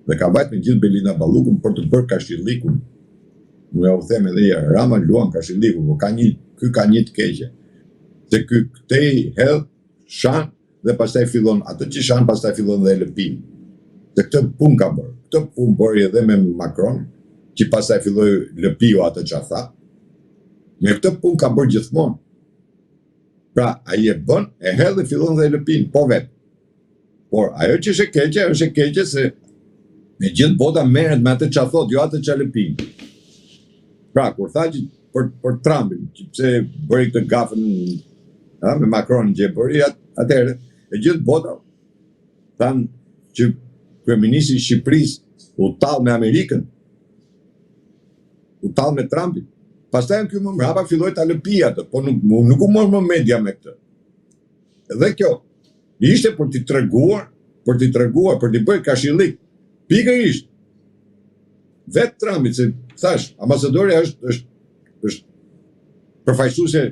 B: Dhe ka vajtë me gjithë Belinda Ballukun për të bërë kashillikun. Nuk e u them edhe ja, Rama luan kashillikun, por ky ka një të keqe. Se ky këtej hedh, shan dhe pastaj fillon atë që shan, pastaj fillon dhe lëpin. Se këtë punë ka bërë. Këtë punë bëri edhe me Macron, që pastaj filloi lëpiu atë që tha. Me këtë punë ka bërë gjithmonë. Pra, ai e bën, e hedh dhe fillon dhe lëpin, po vetë. Por ajo që është e keqe se me gjithë bota merret me atë që thot, jo atë që lëpin. Pra, kur tha që për Trumpin, që pse bëri këtë gafën me Macron që bëri atëherë, e gjithë bota thanë që kryeministri i Shqipërisë u tall me Amerikën, u tall me Trumpin. Pastaj ky më mbrapa filloi ta lëpi atë, po nuk u mor më media me këtë. Edhe kjo ishte për t'i treguar, për t'i bërë kashillik. Pikërisht. Vetë Trumpi, se thash, ambasadori është është përfaqësuese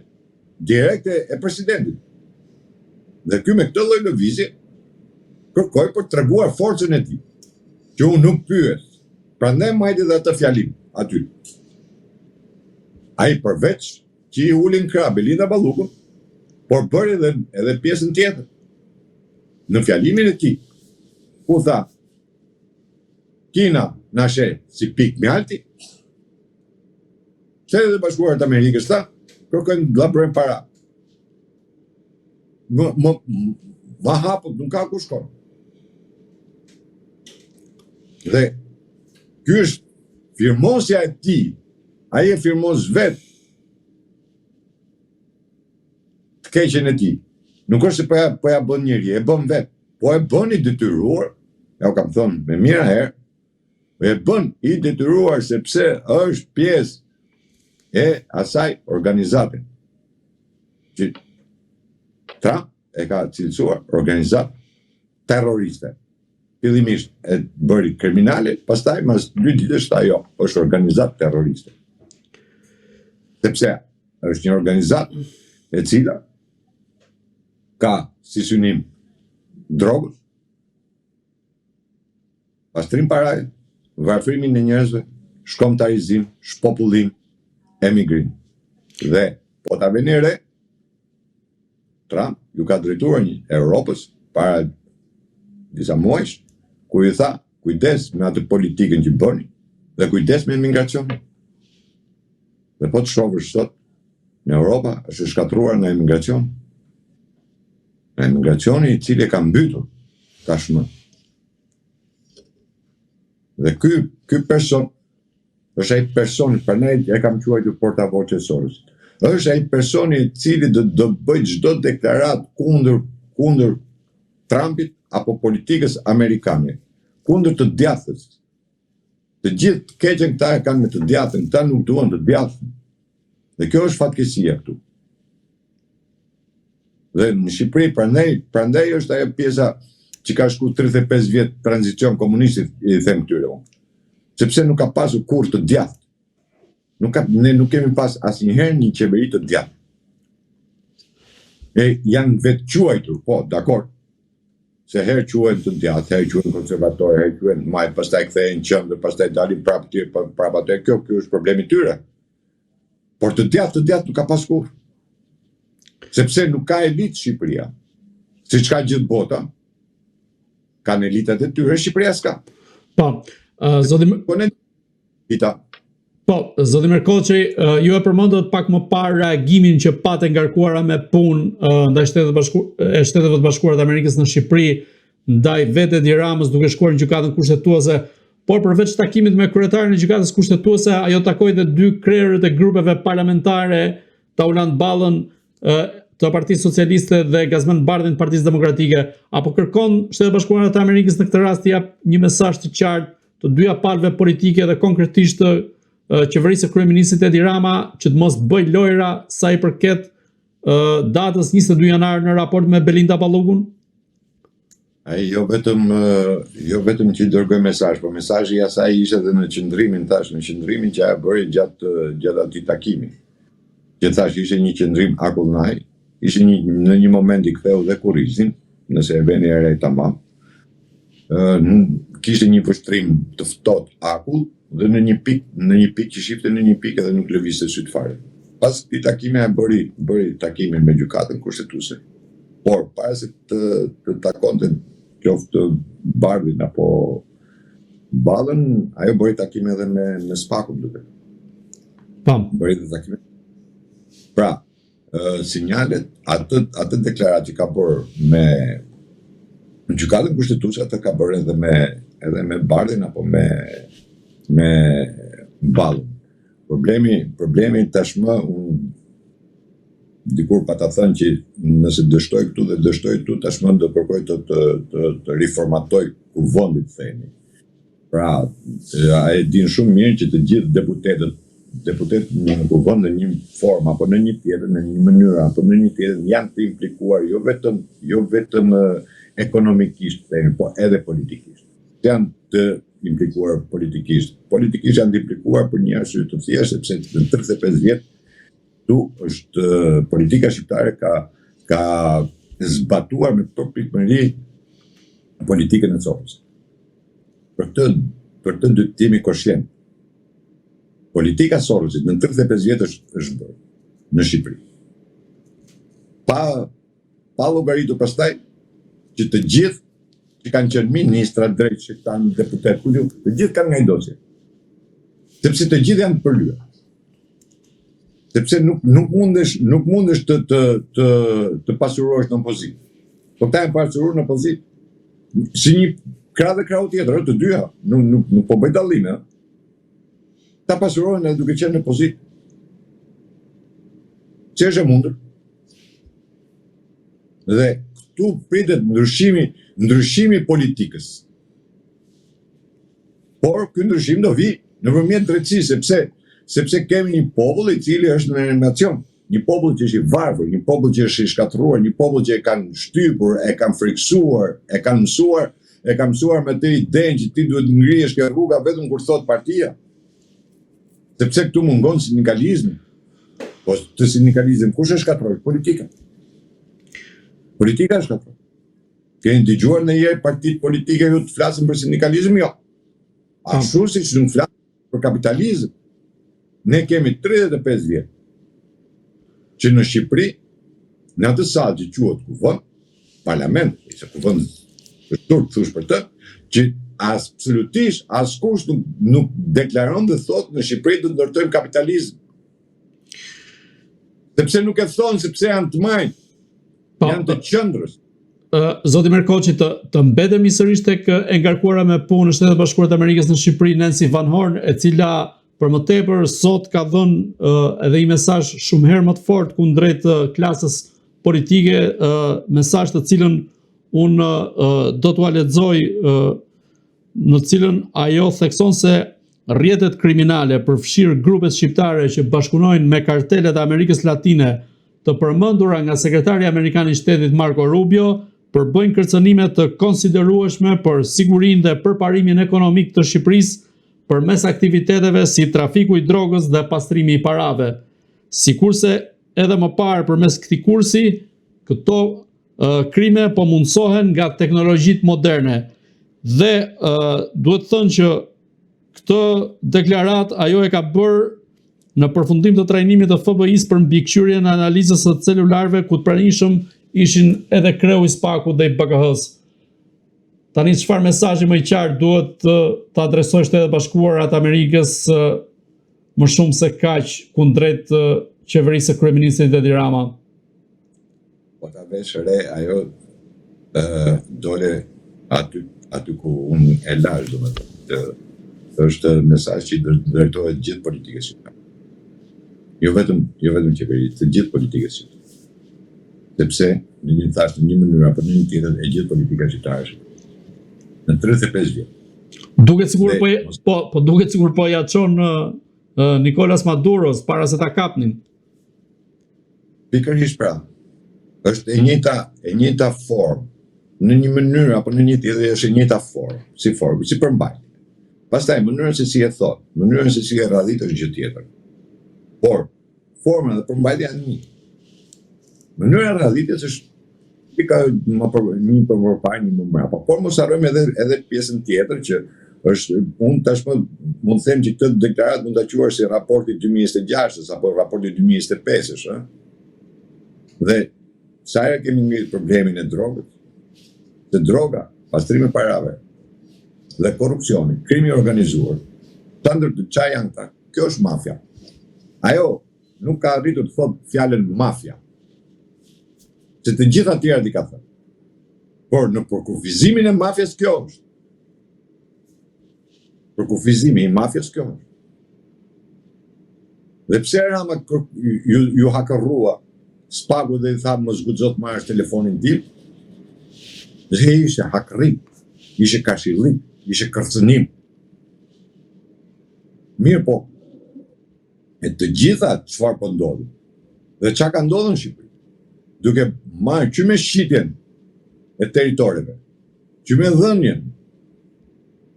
B: direkte e presidentit. Dhe ky me këtë lloj lëvizje kërkoi për të treguar forcën e tij, që unë nuk pyet. Prandaj majti dhe atë fjalim aty. Ai përveç që i ulin krah Belinda Ballukun, por bëri edhe pjesën tjetër. Në fjalimin e tij, ku tha, Kina na sheh si pikë mjalti, Shtetet e Bashkuara të Amerikës tha, kërkojnë llabrojnë para. Ma hapët, nuk ka ku shkon. Dhe ky është firmosja e tij. Ai e firmos vetë të keqen e tij. Nuk është se po ja bën njëri, e bën vetë. Po e bën i detyruar, ja u kam thënë me mira herë, e bën i detyruar sepse është pjesë e asaj organizate. Që Trump e ka cilësuar organizatë terroriste. Fillimisht e bëri kriminale, pastaj mas 2 ditësh tha jo, është organizatë terroriste. Sepse është një organizatë e cila ka si synim drogën, pastrim paraj, varfrimin e njerëzve, shkombëtarizim, shpopullim, emigrim. Dhe po ta veni re, Trump ju ka drejtuar një Europës para disa muajsh, ku i tha, kujdes me atë politikën që bëni, dhe kujdes me emigracionin. Dhe po të shohësh sot, në Europa është shkatruar nga emigracioni. Nga emigracioni i cili ka mbytur tashmë. Dhe ky person është ai personi, prandaj e kam quajtur portavoce Soros. Është ai personi i cili do bëjë çdo deklaratë kundër Trumpit apo politikës amerikane, kundër të djathës. Të gjithë të keqen këta e kanë me të djathën, këta nuk duan të djathën. Dhe kjo është fatkeqësia këtu. Dhe në Shqipëri, prandaj është ajo pjesa që ka shku 35 vjet tranzicion komunistit, i them këtyre unë. Sepse nuk ka pasur kur të djathë. Ne nuk kemi pas asnjëherë një qeveri të djathtë. E janë vetë quajtur, po, dakor. Se herë quhen të djathtë, herë quhen konservatorë, herë quhen maj, pastaj kthehen qendër, pastaj dalin prapë atë. Kjo është problemi tyre. Por të djathtë nuk ka pas kur. Sepse nuk ka elitë Shqipëria. Siç ka gjithë bota, kanë elitat e tyre, Shqipëria s'ka.
A: Po, zoti Merkoçi, ju e përmendët pak më parë reagimin që patë ngarkuara me punë ndaj Shteteve të Bashkuara të Amerikës në Shqipëri, ndaj vetë Edi Ramës duke shkuar në gjykatën kushtetuese, por përveç takimit me kryetarin e gjykatës kushtetuese, ajo takoi dhe 2 krerët e grupeve parlamentare, Taulant Ballën të Partisë Socialiste dhe Gazmend Bardhin të Partisë Demokratike, apo kërkon Shtetet e Bashkuara të Amerikës në këtë rast të jap një mesazh të qartë të 2 palëve politike dhe konkretisht të qeverisë së kryeministit Edi Rama që të mos bëj lojra sa i përket datës 22 janar në raport me Belinda Ballukun?
B: Ai jo vetëm që dërgoi mesazh, por mesazhi i asaj ishte edhe në qendrimin që ajo bëri gjatë atij takimi. Që thash ishte një qendrim akullnaj, ishte në një moment i ktheu dhe Kurrizin, nëse e veni re tamam. Kishte një vështrim të ftohtë akull dhe në një pikë që shifte në një pikë edhe nuk lëvizte syt fare. Pas këtij takimi bëri takimin me gjykatën kushtetuese. Por para se të takonte qoftë Bardhin apo Ballën, ajo bëri takime edhe me Spakun duket. Bëri dhe takime. Pra, sinjalet, atë deklaratë që ka bërë me gjykatën kushtetuese, atë ka bërë edhe me Bardhin apo me Ballën. Problemi tashmë dikur pa ta thënë që nëse dështoj këtu dhe dështoj këtu, tashmë do kërkoj të riformatoj kuvendit themi. Pra, e din shumë mirë që të gjithë deputetët në kuvend në një formë apo në një tjetër, në një mënyrë apo në një tjetër janë të implikuar jo vetëm ekonomikisht themi, po edhe politikisht. janë të implikuar politikisht. Politikisht janë të implikuar për një arsye të thjeshtë, sepse në 35 vjet këtu është politika shqiptare ka zbatuar me përpikmëri politikën e Sorosit. Për të dy të jemi koshient. Politika e Sorosit në 35 vjet është bërë në Shqipëri. Pa llogaritur pastaj që të gjithë që kanë qenë ministra, drejtë, kanë deputet, të gjithë kanë ngajdosje. Sepse të gjithë janë përlyer. Sepse nuk mundesh të pasurohesh në opozitë. Po ta e pasuruar në opozitë. Si një krah dhe krau tjetër, të dyja, nuk po bëj dallime. Ta pasurohen edhe duke qenë në opozitë. Që është e mundur. Dhe këtu pritet ndryshimi politikës. Por ky ndryshim do vi nëpërmjet drejtësisë, sepse kemi një popull I cili është në animacion, një popull që është I varfër, një popull që është I shkatruar, një popull që e kanë shtypur, e kanë friksuar, e kanë mësuar me të idenë që ti duhet ngrihesh ke rruga vetëm kur thot partia. Sepse këtu mungon sindikalizmi. Po të sindikalizëm kush e shkatroi? Politika. Politika është shkatroi. Keni dëgjuar ndonjëherë partitë politike ju të flasin për sindikalizëm? Jo. Ashtu siç nuk flasin për kapitalizëm. Ne kemi 35 vjet që në Shqipëri, në atë sallë që quhet kuvend, parlament, ose kuvend të thush për të, që absolutisht askush nuk deklaron dhe thotë në Shqipëri do të ndërtojmë kapitalizëm. Sepse nuk e thonë, sepse janë të majtë, janë të qëndrës.
A: Zoti Merkoçi, të mbetemi sërish tek e ngarkuara me punë në Shtetet Bashkuara të Amerikës në Shqipëri, Nancy Van Horn, e cila për më tepër sot ka dhënë edhe një mesazh shumë herë më të fortë kundrejt klasës politike, mesazh të cilën unë do t'ua lexoj, në cilën ajo thekson se rrjetet kriminale përfshirë grupet shqiptare që bashkunojnë me kartelet e Amerikës Latine të përmendura nga sekretari amerikan I Shtetit Marco Rubio përbëjnë kërcënime të konsiderueshme për sigurinë dhe përparimin ekonomik të Shqipërisë përmes aktiviteteve si trafiku I drogës dhe pastrimi I parave. Sikurse edhe më parë përmes këtij kursi, këto krime po mundsohen nga teknologjitë moderne. Dhe duhet thënë që këtë deklarat ajo e ka bërë në përfundim të trajnimit të FBI-s për mbikëqyrjen e analizës së celularëve, ku të pranishëm ishin edhe kreu I SPAK-ut dhe I BKH-s. Tani çfarë mesazhi më I qartë duhet të adresojë Shtetet Bashkuara të Amerikës më shumë se kaq kundrejt qeverisë së kryeministrit Edi Rama?
B: Po ta vesh re, ajo dole aty ku unë e lash, domethënë, është mesazh që drejtohet gjithë politikës shqiptare. Jo vetëm qeverisë, të gjithë politikës shqiptare. Sepse në një mënyrë apo në një tjetër e gjithë politika shqiptare është në 35 vjet.
A: Duket sigur po ja çon Nicolas Maduros para se ta kapnin.
B: Pikërisht pra. Është e njëjta formë. Në një mënyrë apo në një tjetër është e njëjta formë, si përmbajtje. Pastaj mënyrën se si e thot, mënyrën se si e radhit është gjë tjetër. Por forma dhe përmbajtja janë një. Mënyra e radhitjes është një përpara, një më mbrapa. Por mos harrojmë edhe pjesën tjetër që është, unë tashmë mund të them që këtë deklarat mund ta quash si raporti 2026 apo raporti 2025-sh, Dhe sa herë kemi ngritur problemin e drogës, se droga, pastrimi parave dhe korrupsioni, krimi organizuar, të ndërtë çfarë janë këta? Kjo është mafia. Ajo nuk ka arritur të thotë fjalën mafia. Se të gjitha tjerat I ka thënë. Por në përkufizimin e mafjes kjo është. Përkufizimi I mafjes kjo është. Dhe pse Rama ju hakarrua SPAK-u dhe I tha mos guxo të marrësh telefonin tim? Dhe ishte hakarrim, ishte kashillim, ishte kërcënim. Mirë po, e të gjitha çfarë po ndodhi. Dhe çka ka ndodhur në Shqipëri? Duke marrë që me shqitjen e territoreve, që me dhënien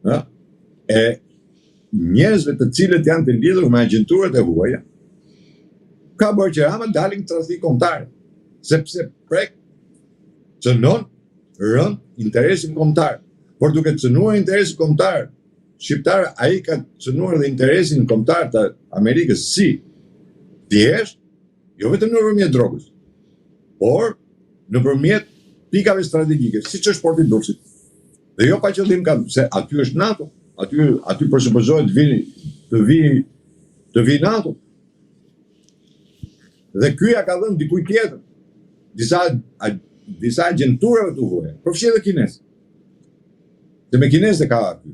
B: e njerëzve të cilët janë të lidhur me agjenturat e huaja, ka bërë që Rama dalin tradhti kombëtare, sepse cënon rën interesin kombëtar. Por duke cënuar interesin kombëtar shqiptar, ai ka cënuar dhe interesin kombëtar të Amerikës si thjesht, jo vetëm nëpërmjet drogës, por nëpërmjet pikave strategjike, siç është porti i Durrësit. Dhe jo pa qëllim se aty është NATO, aty presuppozohet të vi NATO. Dhe ky ja ka dhënë dikujt tjetër, disa agjenturave të huaja, përfshi edhe kinez. Se me kinez e ka aty.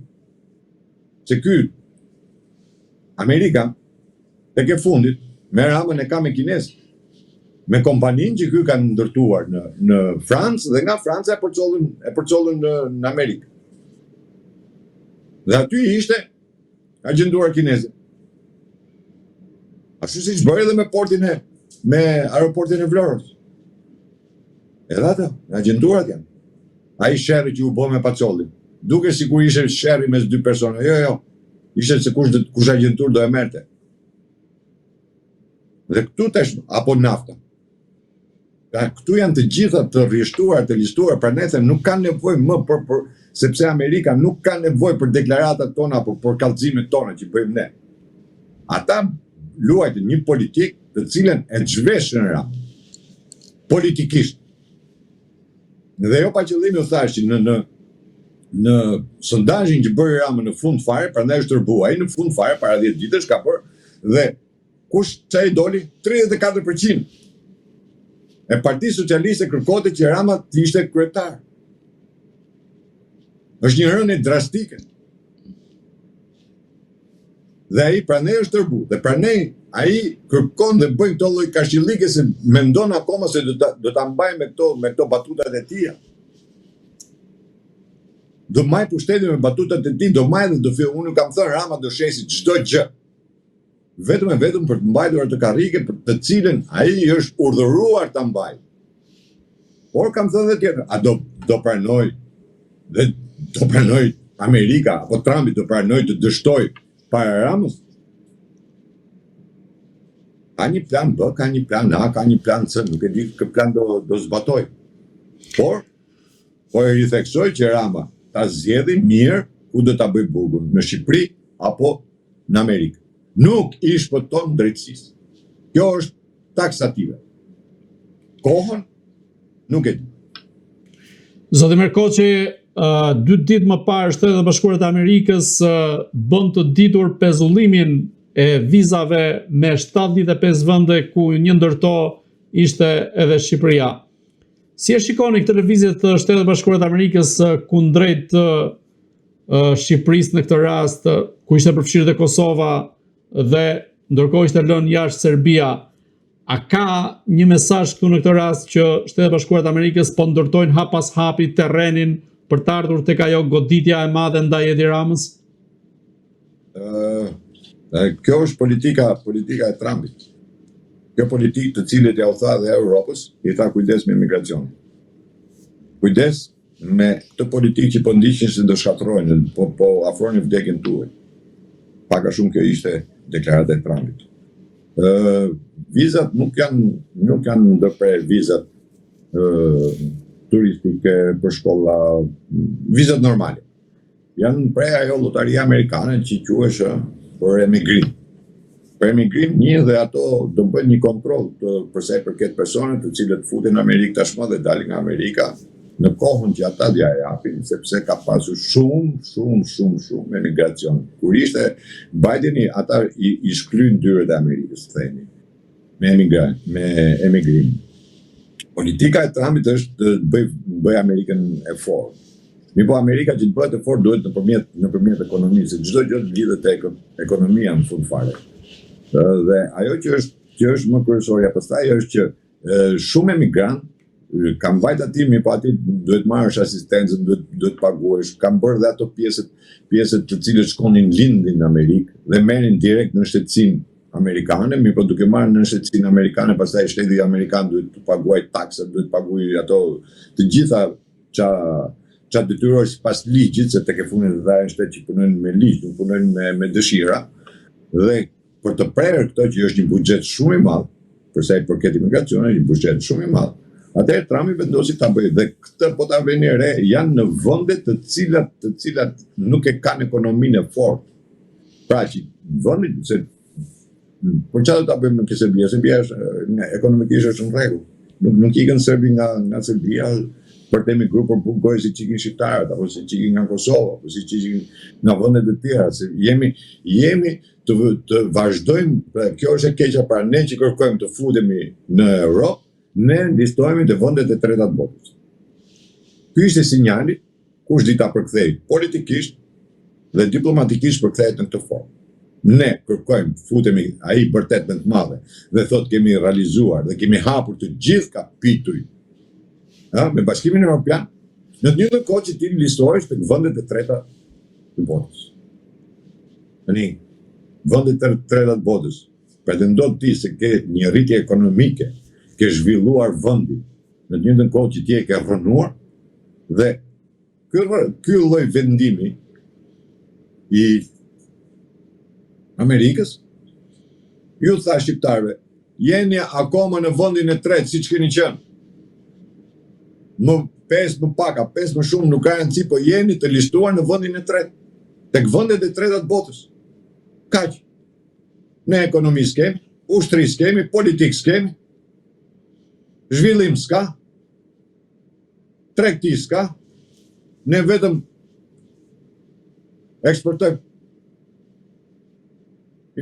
B: Se ky Amerika tek e fundit me Ramën e ka me kinez, me kompaninë që ky kanë ndërtuar në Francë, dhe nga Franca e përcollën në Amerikë. Dhe aty ishte agjentuar kineze. Ashtu siç bëri edhe me aeroportin e Vlorës. Edhe ata, agjenturat janë. Ai sherri që u bë me Pacollin, duke sikur ishte sherri mes dy persona. Jo. Ishte se kush agjentur do e merrte. Dhe këtu tash apo nafta. Këtu janë të gjitha të rrishtuar, të listuar, prandaj them nuk kanë nevojë më sepse Amerika nuk ka nevojë për deklaratat tona apo për kallëzimet tona që bëjmë ne. Ata luajnë një politikë të cilën e zhveshën politikisht. Dhe jo pa qëllim u thash që në sondazhin që bëri Rama në fund fare, prandaj është tërbuar ai në fund fare para 10 ditësh ka bërë dhe kush çai doli 34%. E Partia Socialiste kërkonte që Rama të ishte kryetar. Është një rënje drastike. Dhe ai prandaj është tërbu. Dhe prandaj ai kërkon dhe bën këto lloj kashillike se mendon akoma se do ta mbajë me këto batutat e tija. Do maj pushtetin me batutat e tij, do maj dhe do fillojë. Unë kam thënë Rama do shesi çdo gjë. Vetëm për të mbajtur atë karrige për të cilën ai është urdhëruar ta mbajë. Por kam thënë edhe tjetër, a do pranoj Amerika apo Trumpi do pranoj të dështoj para Ramës? Ka një plan B, ka një plan A, ka një plan C, nuk e di kë plan do zbatoj. Por e ritheksoj që Rama ta zgjedhë mirë ku do ta bëj burgun, në Shqipëri apo në Amerikë. Nuk i shpëton drejtësisë. Kjo është taksative. Kohën nuk e di.
A: Zoti Merkoçi, 2 ditë më parë Shtetet e Bashkuara të Amerikës bën të ditur pezullimin e vizave me 75 vende ku një ndërto ishte edhe Shqipëria. Si e shikoni këtë lëvizje të Shtetet e Bashkuara të Amerikës kundrejt Shqipërisë në këtë rast, ku ishte përfshirë dhe Kosova dhe ndërkohë ishte lënë jashtë Serbia? A ka një mesazh këtu në këtë rast që Shtetet e Bashkuara të Amerikës po ndërtojnë hap pas hapi terrenin për të ardhur tek ajo goditja e madhe ndaj Edi Ramës?
B: Kjo është politika e Trumpit. Kjo politikë të cilët ja u tha dhe Europës, i tha kujdes me imigracionin. Kujdes me këtë politikë që po ndiqin se do shkatërrojnë, po afrojnë vdekjen tuaj. Pak a shumë kjo ishte deklarata e Trumpit. Vizat nuk janë ndërprer vizat turistike për shkolla, vizat normale. Janë prej ajo lotaria amerikane që quhesh për emigrim. Për emigrim një dhe ato do bëjnë një kontroll për sa i përket personave të cilët futen në Amerikë tashmë dhe dalin nga Amerika në kohën që ata ja japin, sepse ka pasur shumë emigracion. Kur ishte Bideni, ata i shkryin dyert e Amerikës, themi, me emigrim. Politika e Trumpit është të bëj Amerikën e fortë. Mirë po Amerika që të bëhet e fortë duhet nëpërmjet ekonomisë, se çdo gjë lidhet te ekonomia në fund fare. Dhe ajo që është më kryesorja pastaj është që shumë emigrant kam vajt aty, mi po aty duhet marrësh asistencën, duhet paguash, kam bërë dhe ato pjesët të cilët shkonin lindin në Amerikë dhe merrin direkt në shtetësinë amerikane, mi po duke marrë në shtetësinë amerikane, pastaj shteti amerikan duhet të paguaj taksat, duhet paguaj ato të gjitha çfarë detyroj sipas ligjit, se tek e fundit ata janë shtet që punojnë me ligj, nuk punojnë me dëshira, dhe për të prerë këtë që është një buxhet shumë i madh, për sa i përket imigracionit, një buxhet shumë i madh. Atëherë Trumpi vendosi ta bëjë, dhe këtë po ta vëni re, janë në vende të cilat nuk e kanë ekonominë e fortë. Pra që vendi se por çfarë do ta bëjmë me Serbia? Serbia është ekonomikisht është në rregull. Nuk ikën serbi nga Serbia për të emigrupur burgoj si që ikin shqiptarët, apo si që ikin nga Kosova, apo si që ikin nga vendet e tjera, se jemi të vazhdojmë, pra kjo është e keqja, pra ne që kërkojmë të futemi në Europë, ne listohemi të vendet e treta të botës. Ky ishte sinjali, kush di ta përkthej politikisht dhe diplomatikisht përkthehet në këtë formë. Ne kërkojmë, futemi ai vërtet më të madhe dhe thot kemi realizuar dhe kemi hapur të gjithë kapituj me Bashkimin Evropian, në të njëjtën kohë që ti listohesh tek vendet e treta të botës. Tani, vendet e treta të botës, pretendon ti se ke një rritje ekonomike, ke zhvilluar vendi, në të njëjtën kohë që ti e ke rrënuar, dhe ky lloj vendimi i Amerikës ju tha shqiptarëve, jeni akoma në vendin e tretë siç keni qenë. Më 5 më paka, 5 më shumë nuk ka rëndësi, po jeni të listuar në vendin e tretë, tek vendet e treta të botës. Kaq. Ne ekonomi s'kemi, ushtri s'kemi, politik s'kemi, zhvillim s'ka, tregti s'ka, ne vetëm eksportojmë,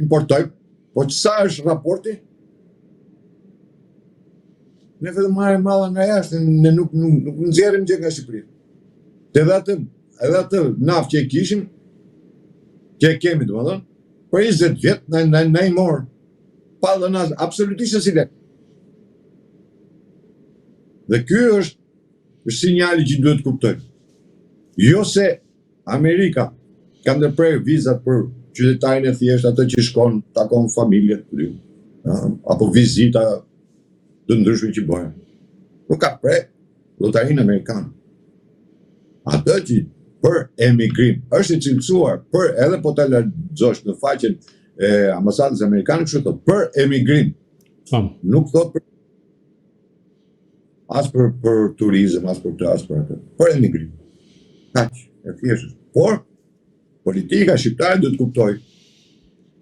B: importojmë, po ç'sa është raporti? Ne vetëm marrim malla nga jashtë, ne nuk nxjerrim gjë nga Shqipëria. Edhe atë naftë që e kishim, që e kemi domethënë, për 20 vjet na i morën. Pa dhënë absolutisht si lek. Dhe ky është sinjali që duhet të kuptojmë. Jo se Amerika ka ndërprerë vizat për qytetarin e thjesht, atë që shkon, takon familjet, apo vizita të ndryshme që bëhen. Nuk ka pre llotarinë amerikane. Atë që për emigrim është i cilësuar për edhe po ta lexosh në faqen e ambasadës amerikane, kështu thotë për emigrim. Nuk thotë për turizëm, as për këtë, as për atë. Për emigrim. Kaq, e thjeshtë. Por politika shqiptare duhet të kuptoj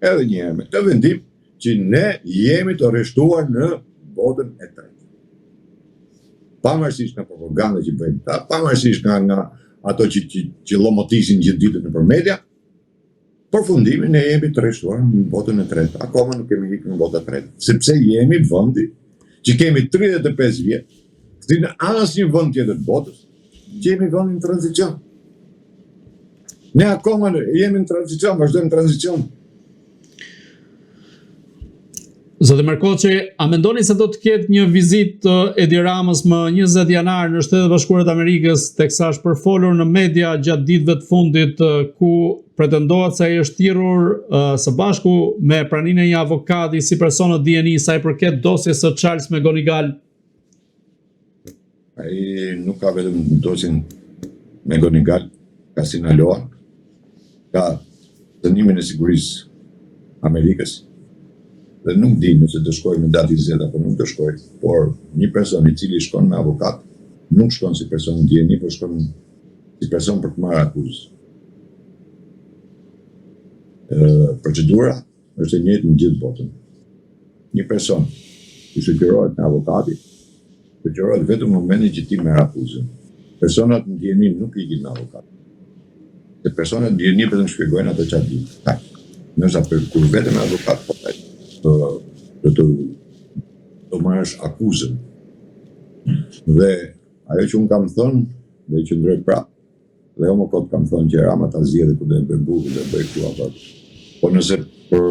B: edhe një herë me këtë vendim që ne jemi të rreshtuar në botën e tretë. Pavarësisht nga propaganda që bëjmë ta, pavarësisht nga ato që llomotisin gjithë ditën nëpër media, përfundimi ne jemi të rreshtuar në botën e tretë. Akoma nuk kemi ikur në botën e tretë, sepse jemi vendi që kemi 35 vjet, si në asnjë vend tjetër të botës, që jemi vendi në tranzicion. Ne akoma jemi në tranzicion, vazhdojmë në tranzicion.
A: Zotë Merkoçi, a mendoni se do të ketë një vizitë Edi Ramës më 20 janar në Shtetet Bashkuara të Amerikës, teksa është përfolur në media gjatë ditëve të fundit, ku pretendohet se ai është thirrur së bashku me praninë e një avokati si person në DNI sa i përket dosjes së Charles McGonigal?
B: Ai nuk ka vetëm dosjen McGonigal, ka Sinaloa, ka dënimin e sigurisë Amerikës. Dhe nuk di nëse të shkoj me datë 20 apo nuk të shkoj, por një person i cili shkon me avokat, nuk shkon si person në DNI, por shkon si person për të marrë akuzë. Procedura është e njëjtë në gjithë botën. Një person që sugjerohet me avokati, sugjerohet vetëm në momentin që ti merr akuzën. Personat në DNI nuk ikin me avokat. Se personat në DNI vetëm shpjegojnë ato çfarë di. Nëse kur vetëm me avokat të marrësh akuzën. Dhe ajo që unë kam thënë, dhe që ndroj prapë, dhe më kot kam thënë që Rama ta zgjedhë ku do të bëj bukur, do të bëj këtu apo. Po nëse për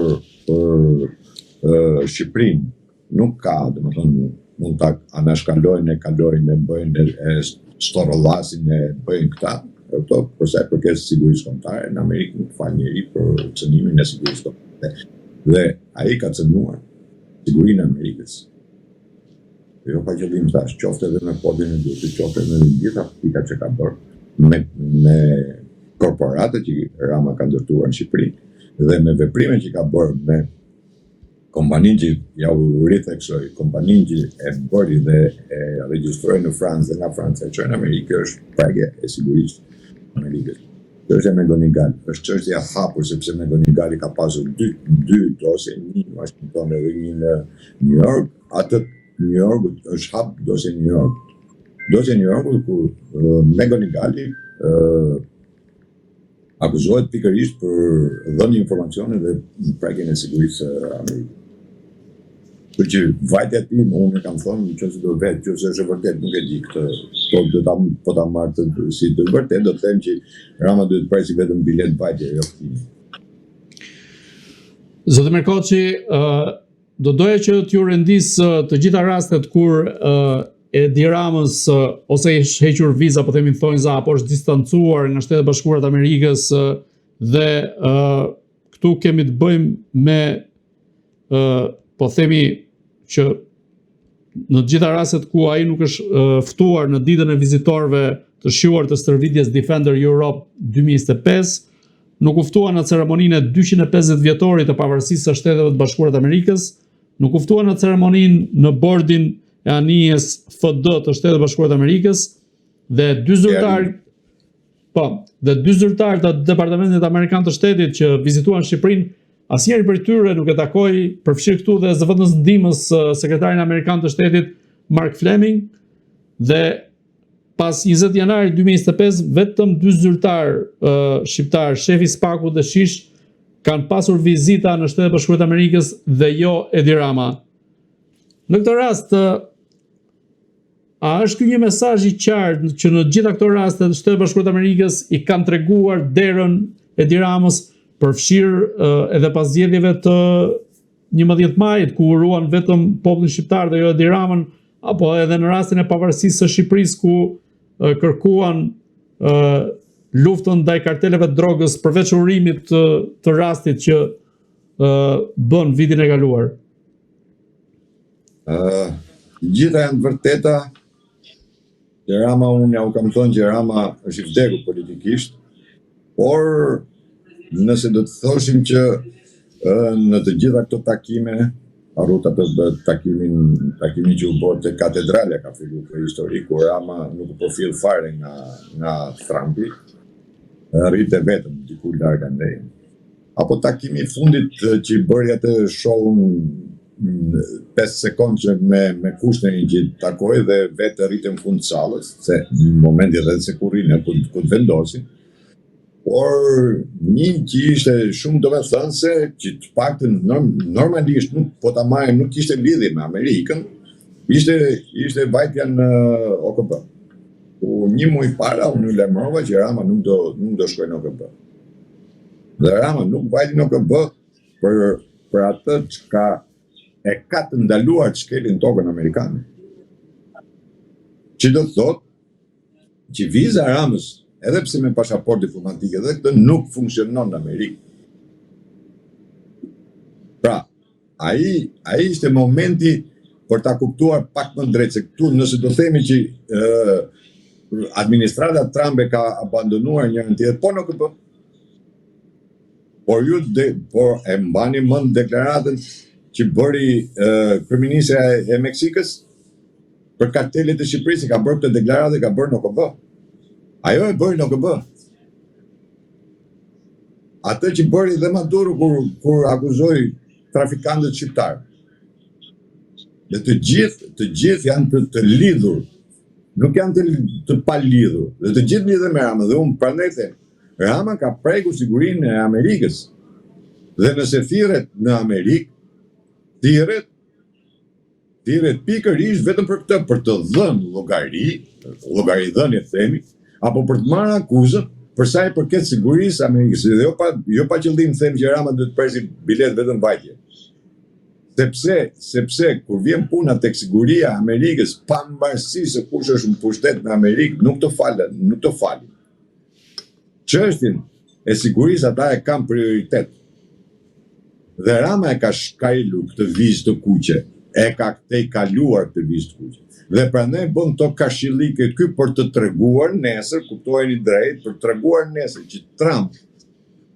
B: Shqipërinë nuk ka, domethënë mund ta anashkalojnë, kalojnë, bëjnë storollasin, bëjnë këta, ato për sa i përket sigurisë kombëtare në Amerikë nuk fal njëri për cënimin e sigurisë kombëtare. Dhe ai ka cënuar sigurinë e Amerikës. Jo pa qëllim thash, qoftë edhe me kodin e duhur, qoftë edhe me gjitha pika që ka bërë, me korporatët që Rama ka ndërtuar në Shqipëri dhe me veprimet që ka bërë me kompaninë që ja u ritheksoi, kompaninë që e bëri dhe e regjistroi në Francë dhe nga Franca e çoi në Amerikë është pagë e sigurisë Amerikës. Çështja me Gonigal është çështja e hapur sepse me Gonigali ka pasur dy dosje, një në Washington dhe një në New York. Atë New York është hap dosje New York. Dosje New York ku me Gonigali akuzohet pikërisht për dhënë informacione dhe prekjen e sigurisë Amerikës. Për që vajtja tim, unë kam thonë që se do vetë, që se është vërtet, nuk e di këtë, po ta marrë të si të vërtet, do të them që Rama duhet presi vetëm bilet vajtje, jo këtimi.
A: Zotë Merkoçi, do doja që t'ju rendis të gjitha rastet kur Edi Ramës ose është hequr viza, po themi thonjza, apo është distancuar nga Shtetet Bashkuara të Amerikës dhe këtu kemi të bëjmë me po themi që në të gjitha rastet ku ai nuk është ftuar në ditën e vizitorëve të shquar të stërvitjes Defender Europe 2025, nuk u ftua në ceremoninë e 250 vjetorit të pavarësisë së Shteteve të Bashkuara të Amerikës, nuk u ftua në ceremoninë në bordin e anijes FD të Shtetet Bashkuara të Amerikës dhe dy zyrtarë të Departamentit Amerikan të Shtetit që vizituan Shqipërinë, asnjëri prej tyre nuk e takoi, përfshirë këtu dhe zëvendës ndihmës sekretarin Amerikan të Shtetit Mark Fleming, dhe pas 20 janarit 2025 vetëm dy zyrtarë shqiptar, shefi Spaku dhe Shish, kanë pasur vizita në Shtetet Bashkuara të Amerikës dhe jo Edi Rama. Në këtë rast, a është ky një mesazh i qartë që në gjitha këto raste Shtetet Bashkuara të Amerikës i kanë treguar derën Edi Ramës, përfshirë edhe pas zgjedhjeve të 11 majit, ku uruan vetëm popullin shqiptar dhe jo Edi Ramën, apo edhe në rastin e pavarësisë së Shqipërisë ku kërkuan luftën ndaj karteleve të drogës përveç urimit të rastit që bën vitin e kaluar.
B: Gjitha janë vërteta. Rama, unë ja u kam thënë që Rama është i vdekur politikisht, por nëse do të thoshim që në të gjitha këto takime, harruta për takimin që u bërë te katedralja ka filluar për histori, ku Rama nuk u përfill fare nga Trumpi, rrite vetëm diku larg andej. Apo takimi i fundit që bëri atë show 5 sekondë me Kushnerin që takoi dhe vetë rritën fund sallës, se në momentin edhe se kur rinë ku të vendosin. Por një që ishte shumë domethënëse, që të paktën normalisht po ta marrë nuk kishte lidhje me Amerikën, ishte vajtja në OKB. Ku një muaj para unë lajmërova që Rama nuk do shkojë në OKB. Dhe Rama nuk vajti në OKB për atë që e ka të ndaluar të shkelin tokën amerikane. Që do të thotë që viza Ramës, edhe pse me pasaport diplomatike, dhe këtë nuk funksionon në Amerikë. Pra, ai ishte momenti për ta kuptuar pak më drejt se këtu, nëse do themi që administrata Trump e ka abandonuar njërin tjetër, po nuk e bë. Por e mbani mend deklaratën që bëri kryeministja e Meksikës për kartelet e Shqipërisë, ka bërë këtë deklaratë, ka bërë në OKB. Ajo e bëri në OKB. Atë që bëri dhe Maduro kur akuzoi trafikantët shqiptar. Dhe të gjithë janë të lidhur, nuk janë të palidhur. Dhe të gjithë lidhen me Rama. Dhe unë prandaj them, Rama ka prekur sigurinë e Amerikës. Dhe nëse thirret në Amerikë, thirret pikërisht vetëm për këtë, për të dhënë llogari dhënie themi, apo për të marrë akuzën për sa i përket sigurisë Amerikës. Dhe jo pa qëllim them që Rama duhet të presi bilet vetëm vajtje. Sepse kur vjen puna tek siguria e Amerikës, pavarësisht se kush është në pushtet në Amerikë, nuk të falin. Çështjen e sigurisë ata e kanë prioritet. Dhe Rama e ka shkailur këtë vizë të kuqe e ka te kaluar të vizë të kuqe. Dhe prandaj bën to kashillike ky për të treguar nesër, kuptojeni drejt, për të treguar nesër që Trump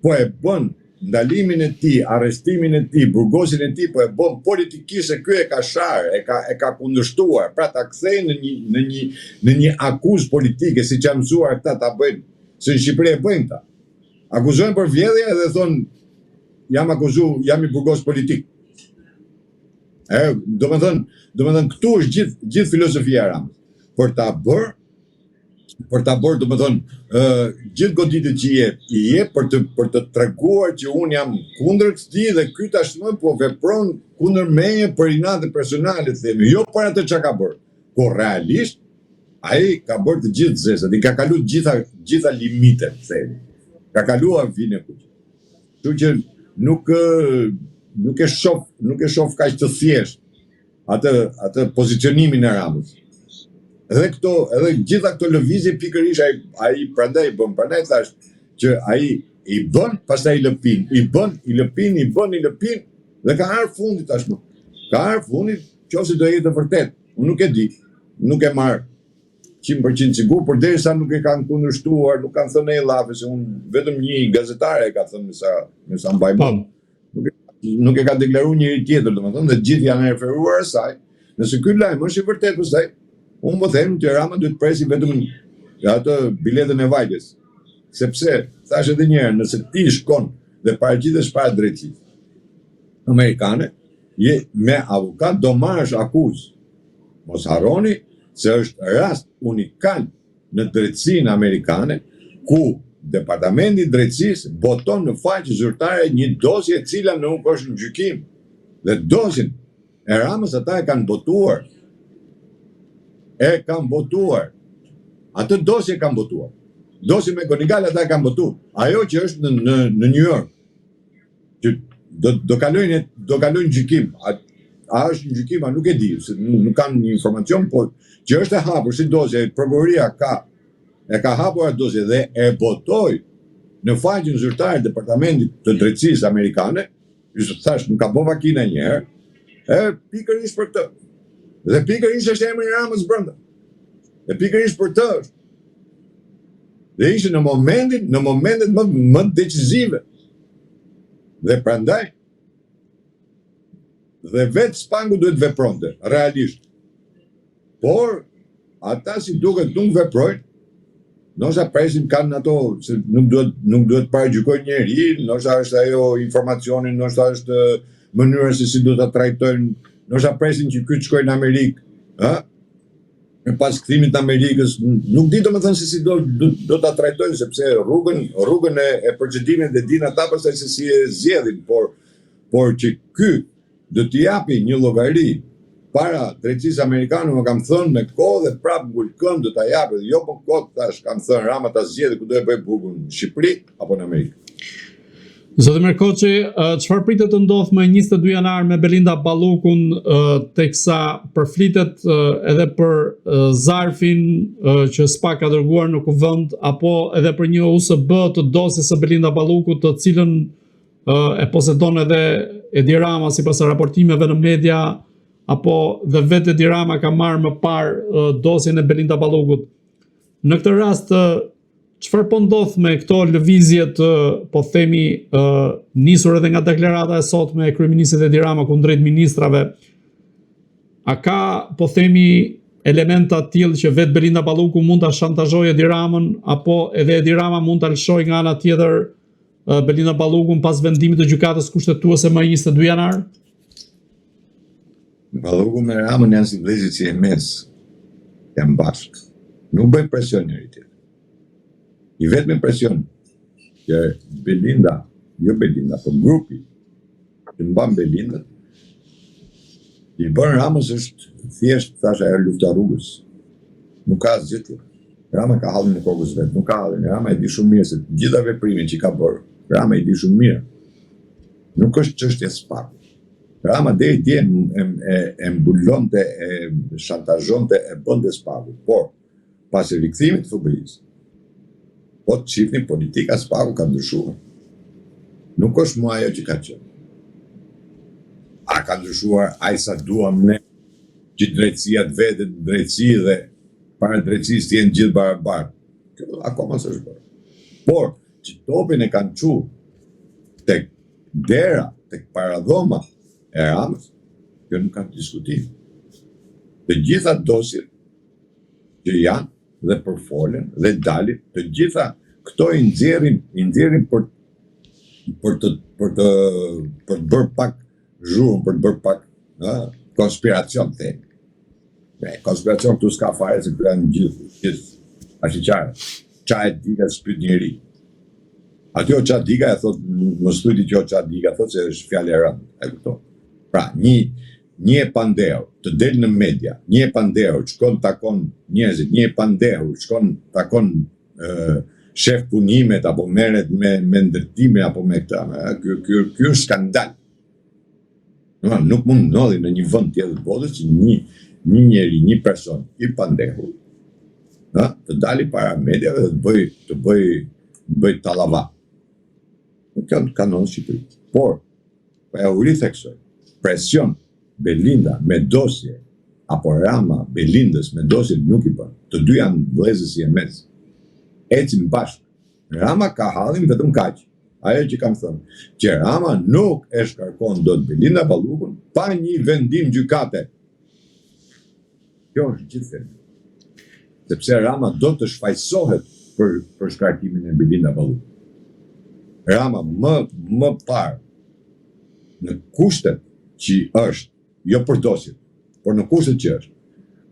B: po e bën ndalimin e tij, arrestimin e tij, burgosin e tij po e bën politikisht se ky e ka sharë, e ka kundërshtuar, pra ta kthej në një akuzë politike, siç janë mësuar këta ta bëjnë, se në Shqipëri e bëjnë ta. Akuzojnë për vjedhje dhe thonë jam i burgos politik. Do me thënë, këtu është gjithë filozofia e Ramës. Për ta bërë, do me thënë, gjithë goditit që i jep për të treguar që unë jam kundër këtij dhe ky tashmë po vepron kundër meje për inate personale, themi, jo për atë çka ka bërë. Por realisht ai ka bërë të gjithë zezat, i ka kaluar gjitha limitet, themi. Ka kaluar vine kuq. Kështu që nuk e shoh kaq të thjesht atë pozicionimin e Ramës. Edhe gjitha këto lëvizje pikërisht ai prandaj thash që ai i bën, pastaj i lëpin, i lëpin dhe ka ardhur fundi tashmë. Ka ardhur fundi, nëse do jetë vërtet. Unë nuk e di, nuk e marr 100% sigur, por derisa nuk e kanë kundërshtuar, nuk kanë thënë ai llafe, se unë vetëm një gazetare e ka thënë me sa mbaj mend. Nuk e ka deklaruar njëri tjetër, domethënë, dhe gjithë janë referuar asaj. Nëse ky lajm është i vërtetë pastaj, unë po them që Rama duhet presi vetëm atë biletën e vajtjes. Sepse, thash edhe një herë, nëse ti shkon dhe paraqitesh para drejtësisë amerikane, je me avokat do marrësh akuzë. Mos harroni se është rast unikal në drejtësinë amerikane ku Departamenti i Drejtësisë boton në faqe zyrtare një dosje e cila nuk është në gjykim. Dhe dosjen e Ramës ata e kanë botuar. Atë dosje kanë botuar. Dosje me Gonigal ata e kanë botuar. Ajo që është në New York, që do kalojnë gjykim. A është në gjykim, a nuk e di, se nuk kanë një informacion, por që është e hapur si dosje, prokuroria e ka hapur atë dosje dhe e botoi në faqen zyrtare të Departamentit të Drejtësisë amerikane, që thash nuk ka bë vakina një herë, pikërisht për këtë. Dhe pikërisht është emri i Ramës brenda. Dhe pikërisht për të është. Dhe ishte në momentet më decisive. Dhe prandaj dhe vetë Spangu duhet vepronte, realisht. Por ata si duket nuk veprojnë. Ndoshta presin kanë ato, se nuk duhet paragjykojnë njeri, ndoshta është ajo informacioni, ndoshta është mënyra se si do ta trajtojnë, ndoshta presin që ky të shkojnë në Amerikë, në pas kthimit të Amerikës, nuk di domethënë se si do ta trajtojnë, sepse rrugën e procedimit e din ata pastaj se si e zgjedhin, por që ky do t'i japi një llogari para drejtësisë amerikane, më kam thënë me kohë dhe prapë ngulkëm do ta japë, dhe jo po kot tash kam thënë Rama ta zgjedhë ku do e bëj burgun, në Shqipëri apo në Amerikë.
A: Zotë Merkoçi, çfarë pritet të ndodhë më 22 janar me Belinda Ballukun, teksa përflitet edhe për zarfin që SPA ka dërguar në kuvend, apo edhe për një USB të dosjes së Belinda Ballukut, të cilën e posedon edhe Edi Rama sipas raportimeve në media, apo dhe vetë Edi Rama ka marrë më parë dosjen e Belinda Ballukut. Në këtë rast, çfarë po ndodh me këto lëvizje të, po themi, nisur edhe nga deklarata e sotme e kryeministit Edi Rama kundrejt ministrave? A ka, po themi, elementa të tillë që vetë Belinda Balluku mund ta shantazhojë Edi Ramën, apo edhe Edi Rama mund ta lëshojë nga ana tjetër Belinda Ballukun pas vendimit të gjykatës kushtetuese më 22 janar?
B: Balluku me Ramën janë si vëllezërit si e mes. Janë bashkë. Nuk bëjnë presion njëri tjetrin. I vetmi presion që Belinda, po grupi që mban Belinda, i bën Ramës është thjesht, thasha, lufta rrugës. Nuk ka asgjë tjetër. Rama ka hallin e kokës vetë, nuk ka hallin. Rama e di shumë mirë se gjitha veprimet që ka bërë, Rama i di shumë mirë. Nuk është çështje SPA. Rama deri dje e mbulonte, e shantazhonte, e bënte SPA-ku. Por, pas e rikthimit të FBI-s, po të shihni politika SPA-ku ka ndryshuar. Nuk është më ajo që ka qenë. A na ka ndryshuar aq sa duam ne që drejtësia të vetet drejtësi dhe para drejtësisë të jenë gjithë barabartë. Kjo akoma s'është bërë. Por që topin e kanë çu tek dera, tek paradhoma e Ramës, kjo nuk ka diskutim. Të gjitha dosjet që janë dhe përfolen dhe dalin, të gjitha këto i nxjerrin për të bërë pak zhurmë, për të bërë pak konspiracion themi. Konspiracion këtu s'ka fare se këtu janë gjithë ashtë qa e diga s'pyet njeri. Aty o qa diga e thot, më studi që o qa diga thot se është fjallë e rëndë, e këto. Pra, një e pandehur të del në media, një e pandehur shkon takon njerëzit, një e pandehur shkon takon shef punimet apo merret me ndërtime apo me këta, ky është skandal. Nuk mund ndodhi në një vend tjetër të botës që një njeri, një person i pandehur, të dali para mediave dhe të bëj tallava. Nuk kanë kanon Shqipëri. Por, e u ritheksoj, presion Belinda me dosje, apo Rama Belindës me dosje nuk i bën. Të dy janë vëllezër si e mes. Ecin bashkë. Rama ka hallin vetëm kaq. Ajo që kam thënë, që Rama nuk e shkarkon dot Belinda Ballukun pa një vendim gjykate. Kjo është gjithë. Sepse Rama do të shfaqsohet për shkarkimin e Belinda Ballukut. Rama më parë në kushtet që është, jo për dosjet, por në kushtet që është,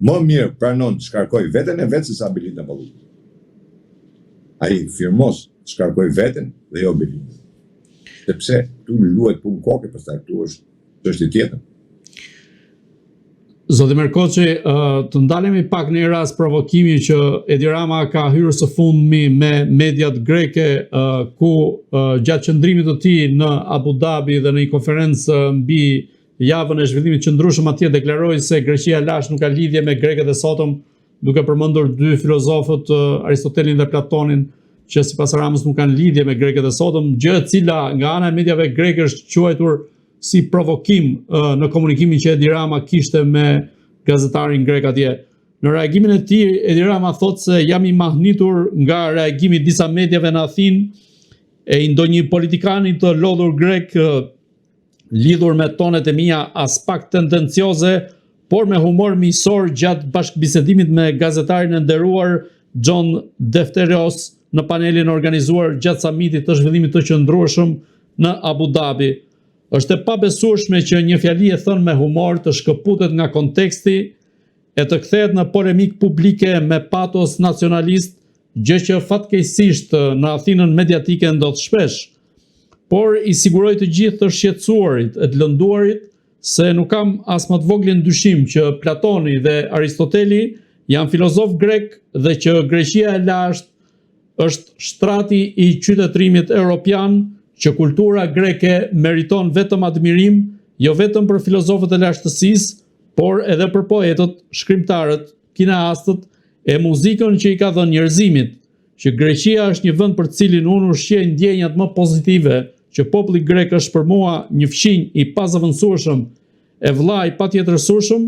B: më mirë pranon të shkarkoj veten e vetë se sa Belinda Ballukut. Ai firmos të shkarkoj veten dhe jo Belinda. Sepse tu luhet punë koke, pastaj tu është çështje tjetër.
A: Zoti Merkoçi, të ndalemi pak në një rast provokimi që Edi Rama ka hyrë së fundmi me mediat greke, ku gjatë qëndrimit të tij në Abu Dhabi dhe në një konferencë mbi javën e zhvillimit qëndrueshëm atje deklaroi se Greqia lash nuk ka lidhje me grekët e sotëm, duke përmendur dy filozofët Aristotelin dhe Platonin, që sipas Ramës nuk kanë lidhje me grekët e sotëm, gjë e cila nga ana e mediave greke është quajtur si provokim në komunikimin që Edi Rama kishte me gazetarin grek atje. Në reagimin e tij, Edi Rama thotë se jam i mahnitur nga reagimi disa mediave në Athinë e ndonjë politikani të lodhur grek lidhur me tonet e mia as pak tendencioze, por me humor miqësor gjatë bashkëbisedimit me gazetarin e nderuar John Defterios në panelin organizuar gjatë samitit të zhvillimit të qëndrueshëm në Abu Dhabi. Është e pabesueshme që një fjali e thënë me humor të shkëputet nga konteksti e të kthehet në polemik publike me patos nacionalist, gjë që fatkeqësisht në Athinën mediatike ndodh shpesh. Por i siguroj të gjithë të shqetësuarit e të lënduarit se nuk kam as më të voglin dyshim që Platoni dhe Aristoteli janë filozof grek dhe që Greqia e lashtë është shtrati i qytetërimit europian, që kultura greke meriton vetëm admirim, jo vetëm për filozofët e lashtësisë, por edhe për poetët, shkrimtarët, kineastët e muzikën që i ka dhënë njerëzimit, që Greqia është një vend për cilin unë ushqej ndjenjat më pozitive, që populli grek është për mua një fqinj i pazëvendësueshëm, e vëlla i patjetërsueshëm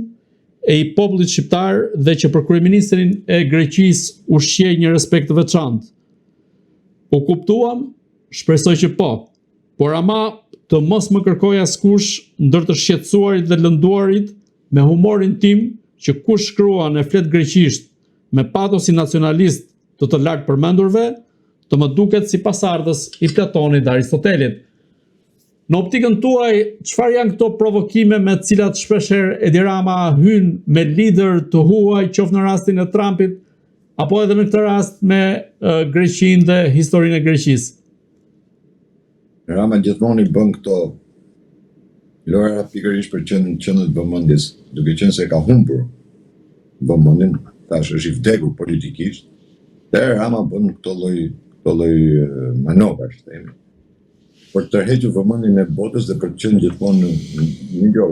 A: e i popullit shqiptar dhe që për kryeministrin e Greqisë ushqej një respekt të veçantë. U kuptuam? Shpresoj që po, por ama të mos më kërkoj askush ndër të shqetësuarit dhe lënduarit me humorin tim që kush shkruan e flet greqisht me patosin nacionalist të lartë përmendurve, të më duket si pasardhës i Platonit dhe Aristotelit. Në optikën tuaj, çfarë janë këto provokime me të cilat shpeshherë Edi Rama hyn me lider të huaj, qoftë në rastin e Trumpit, apo edhe në këtë rast me Greqinë dhe historinë e Greqisë?
B: Rama gjithmonë i bën këto lojra pikërisht për qendrën e vëmendjes, duke qenë se ka humbur vëmendjen, tash është i vdekur politikisht. Dhe Rama bën këto lloj manovash, themi, për të tërhequr vëmendjen e botës dhe për të qenë gjithmonë në një gjë.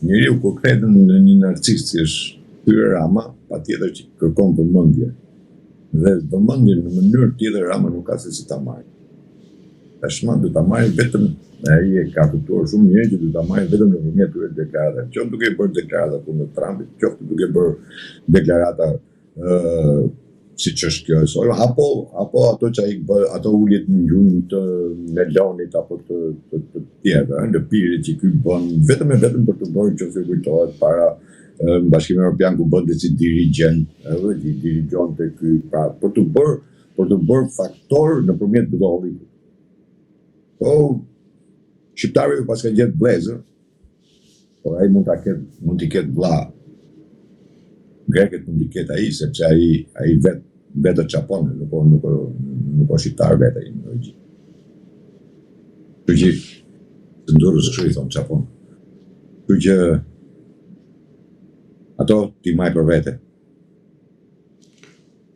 B: Njeriu kur kthehet në një narcist si është ky Rama, patjetër që kërkon vëmendje. Dhe vëmendjen në mënyrë tjetër Rama nuk ka se si ta marrë. Tashmë do ta marrin vetëm ai e ka kuptuar shumë mirë që do ta marrin vetëm nëpërmjet këtyre deklaratave. Qoftë duke bërë deklarata kundër Trumpit, qoftë duke bërë deklarata siç është kjo e sot, apo ato që ai bë, ato uljet në gjunjë të melonit apo të tjerë, lëpirit që ky bën vetëm e vetëm për të bërë që të kujtohet para Bashkimit Evropian ku bën si dirigjent, dirigjonte ky pra për të bërë faktor nëpërmjet dollit. Po shqiptarëve pas ka gjetë vlezër, por ai mund t'i ketë vlla. Grekët mund t'i ketë ai sepse ai vetë çapon, nuk është shqiptar vetë ai në origjinë. Kështu që të ndurës kështu i thonë çapon. Kështu që ato t'i maj për vete.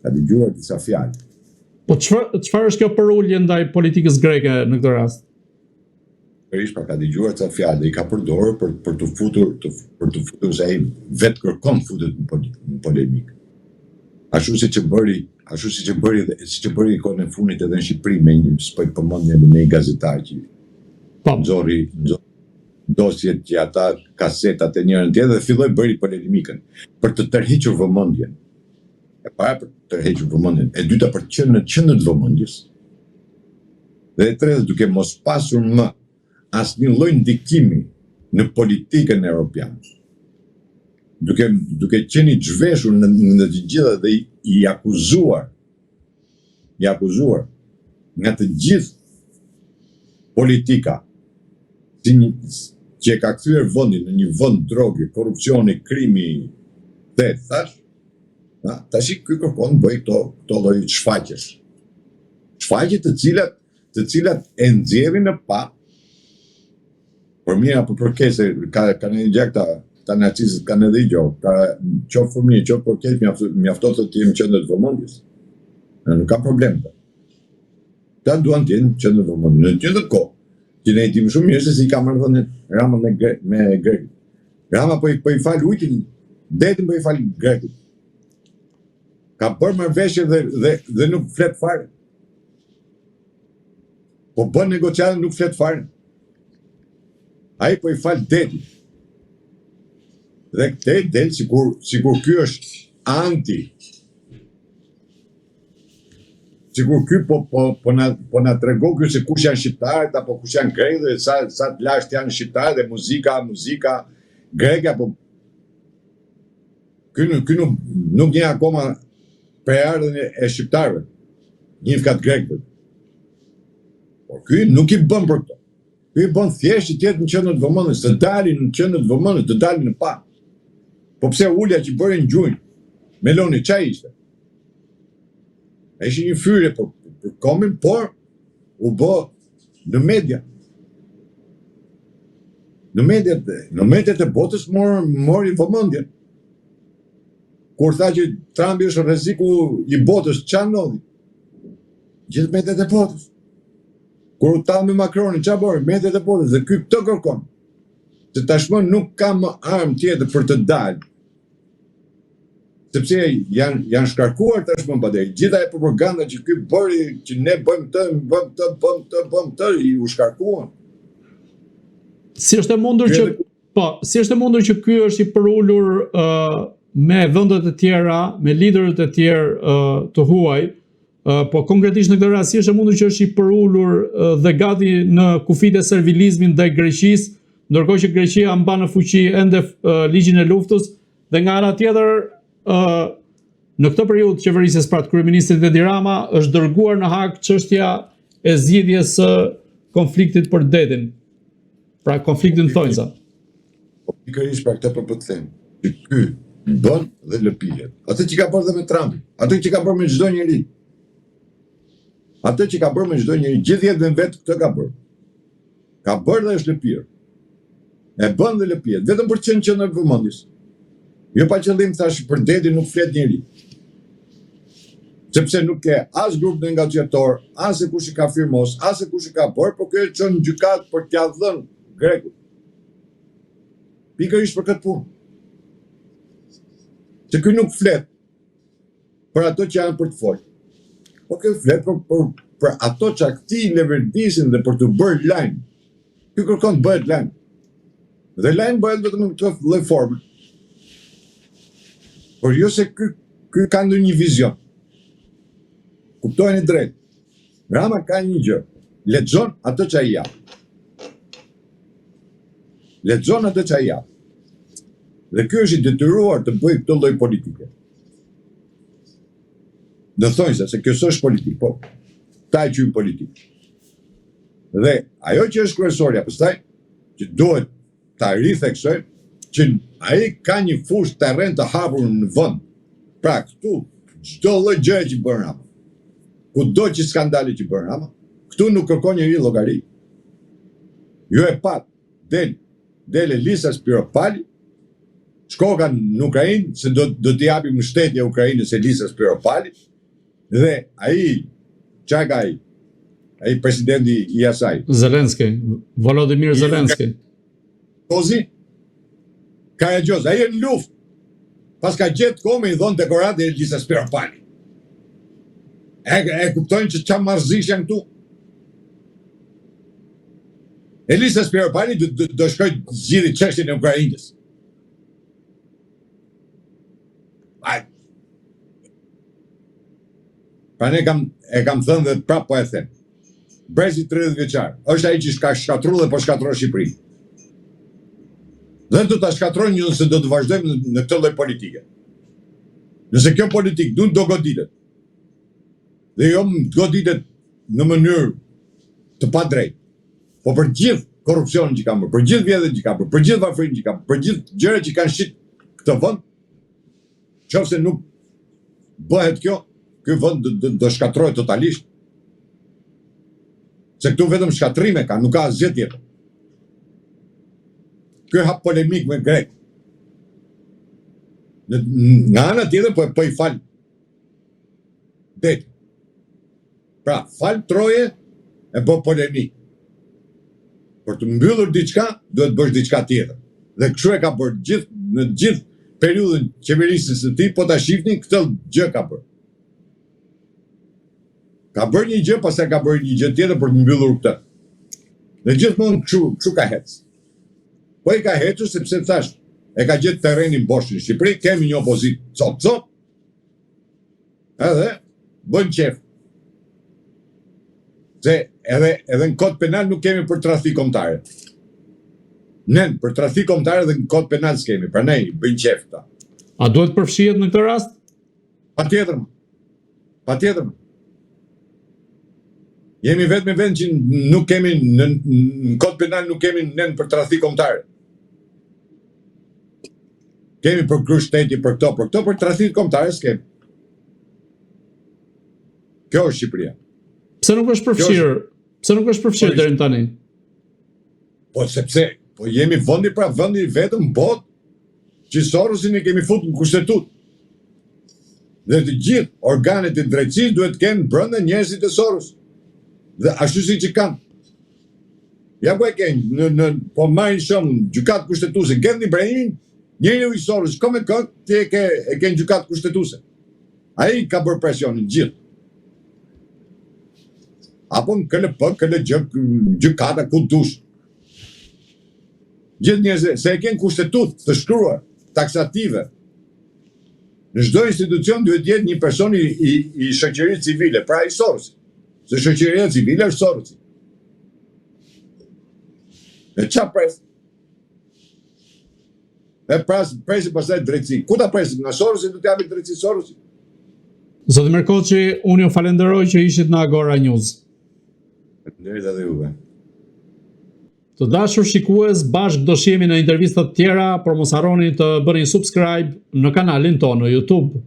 B: Ka dëgjuar disa fjalë.
A: Po çfarë është kjo përulje ndaj politikës greke në këtë rast?
B: Pra ka dëgjuar ca fjalë dhe i ka përdorur për të futur se ai vetë kërkon futet në polemikë. Ashtu siç e bëri kohën e fundit edhe në Shqipëri me një s'po përmend me një gazetar që nxorri dosjet që ata kasetat e njërën tjetër dhe filloi bëri polemikën për të tërhequr vëmendjen. E para për të tërhequr vëmendjen, e dyta për të qenë në qendër të vëmendjes. Dhe e treta duke mos pasur më asnjë lloj ndikimi në politikën evropiane. Duke qenë i zhveshur në të gjitha dhe i akuzuar nga të gjithë politika që e ka kthyer vendin në një vend droge, korrupsioni, krimi, thash, tash ky kërkon bëj këto lloj shfaqjesh. Shfaqje të cilat e nxjerrin në pa për mirë apo për keq, ka një gjë ta nacistët kanë edhe gjë, qoftë për mirë, qoftë për keq, mjafton të jemi në qendër të vëmendjes. Nuk ka problem. Ta duan të jenë në qendër të vëmendjes. Në të njëjtën kohë, që ne dimë shumë mirë se si ka marrë Rama me Grekët. Rama po i fal ujtin, detin po i fal Grekët. Ka bërë marrëveshje dhe nuk flet fare. Po bën negociatë nuk flet fare. Ai po i fal detin. Dhe këtë del sikur ky është anti. Sikur ky po na tregon ky se kush janë shqiptarët apo kush janë grekët dhe sa të lashtë janë shqiptarët dhe muzika greke apo ky nuk njeh akoma prejardhjen e shqiptarëve. Njeh kat grekëve. Por ky nuk i bën për këto. Ky i bën thjesht të jetë në qendër të vëmendjes, të dalin në qendër të vëmendjes, të dalin në pa. Po pse ulja që bëri në gjunjë? Meloni çfarë ishte? Ai ishte një fyre për kombin, por u bë në media. Në mediat e botës mori vëmendjen. Kur tha që Trumpi është rreziku i botës, çfarë ndodhi? Gjithë mediat e botës. Kur u tha me Macronin, çfarë bëri? Mediat e botës dhe ky këtë kërkon. Se tashmë nuk ka më armë tjetër për të dalë. Sepse janë shkarkuar tashmë padej. Gjitha e propaganda që ky bëri, që ne bëjmë të, i u shkarkuan.
A: Si është e mundur që ky është i përulur me vendet e tjera, me liderët e tjerë të huaj, po konkretisht në këtë rast si është e mundur që është i përulur dhe gati në kufit e servilizmin ndaj Greqisë, ndërkohë që Greqia mban në fuqi ende ligjin e luftës dhe nga ana tjetër në këtë periudhë qeverisjes pra të kryeministrit Edi Rama është dërguar në Hag çështja e zgjidhjes së konfliktit për detin. Pra konfliktin thonjza.
B: Pikërisht për këtë po të them. Ky bën dhe lëpiret. Atë që ka bërë dhe me Trumpin, atë që ka bërë me çdo njeri. Atë që ka bërë me çdo njeri, gjithë jetën vetë këtë ka bërë. Ka bërë dhe është lëpir. E bën dhe lëpiret, vetëm për të qenë qendër e vëmendjes. Jo pa qëllim thash për detin nuk flet njeri. Sepse nuk ke as grup negociator, as e kush i ka firmos, as e kush i ka bërë, por kjo çon në gjykat për t'ia dhënë Grekut. Pikërisht për këtë punë. Se ky nuk flet për ato që janë për të folë. Po ky flet për për ato që këti levendisin dhe për të bërë lajm. Ky kërkon të bëhet lajm. Dhe lajm bëhet vetëm në këtë lloj forme. Por jo se ky ka ndonjë vizion. Kuptojeni drejt. Rama ka një gjë. Lexon atë që ai jap. Lexon atë që ai jap. Dhe ky është i detyruar të bëjë këtë lloj politike. Dhe thonjë se kjo s'është politik, po ta e quajmë politik. Dhe ajo që është kryesorja pastaj, që duhet ta ritheksojmë, që ai ka një fushë terren të hapur në vend. Pra këtu çdo lloj gjëje që bën Rama. Kudo që skandali që bën Rama, këtu nuk kërkon njëri llogari. Ju e pat, del Elisa Spiropali, shkoka në Ukrainë, se do t'i japim mbështetje Ukrainës Elisa Spiropali, dhe ai ai presidenti i asaj.
A: Zelenski, Volodymyr Zelenski.
B: Kozi, Karagjoz, ai në luftë. Pas ka gjetë kohë i dhon dekorat e Elisa Spiropali. E kuptojnë që çfarë marrëzish janë këtu? Elisa Spiropali do shkoj të zgjidhë çështjen e Ukrainës. Pra ne kam thënë dhe prapë po e them. Brezi 30 vjeçar, është ai që ka shkatruar dhe po shkatron Shqipërinë. Dhe do ta shkatrojnë nëse do të vazhdojmë në këtë lloj politike. Nëse kjo politikë do goditet. Dhe jo goditet në mënyrë të padrejtë. Po për gjithë korrupsionin që ka bërë, për gjithë vjedhjet që ka bërë, për gjithë varfërinë që ka bërë, për gjithë gjërat që kanë shit këtë vend, nëse nuk bëhet kjo, ky vend do shkatrohet totalisht. Se këtu vetëm shkatrime ka, nuk ka asgjë tjetër. Ky hap polemik me grek. Nga ana tjetër po i fal det. Pra, fal Troje e po polemik. Për të mbyllur diçka, duhet bësh diçka tjetër. Dhe kështu e ka bërë në gjithë periudhën qeverisjes së tij, po ta shihni këtë gjë ka bërë. Ka bërë një gjë, pastaj ka bërë një gjë tjetër për të mbyllur këtë. Dhe gjithmonë kështu ka hecë. Po i ka hecur sepse thash, e ka gjetë terrenin bosh në Shqipëri, kemi një opozitë cop, edhe bën qef. Se edhe në kod penal nuk kemi për tradhti kombëtare. Ne për tradhti kombëtare dhe në kod penal s'kemi, prandaj bën qef këta.
A: A duhet përfshihet në këtë rast?
B: Patjetër. Jemi vetëm në vend që nuk kemi në kod penal nuk kemi nën për tradhti kombëtare. Kemi për krush shteti për këto, për tradhti kombëtare s'kemi. Kjo është Shqipëria.
A: Pse nuk është përfshirë? Pse nuk është përfshirë deri tani?
B: Po sepse jemi vendi vetëm botë që Sorosin e kemi futur në kushtetutë. Dhe të gjithë organet e drejtësisë duhet të kenë brenda njerëzit e Soros. Dhe ashtu siç i kanë. Ja ku e kenë, po marrin shumë gjykatë kushtetuese, Gjergj Ibrahimin, njeriu i Soros, kom e këngë, ti e ke gjykatë kushtetuese. Ai ka bërë presionin gjithë. Apo në KLP, gjykata ku dush. Gjithë njerëzit, se e kenë kushtetutë të shkruar, taksative. Në çdo institucion duhet jetë një person i shoqërisë civile, pra i Sorosit. Se shoqëria civile është Sorosi. E çfarë pres? E presi pastaj drejtësi. Ku ta presim? Nga Sorosi do të japim drejtësi Sorosit?
A: Zoti Merkoçi, unë ju falenderoj që ishit në Agora News.
B: Faleminderit edhe juve.
A: Të dashur shikues, bashkë do shihemi në intervista të tjera, por mos harroni të bëni subscribe në kanalin tonë në YouTube.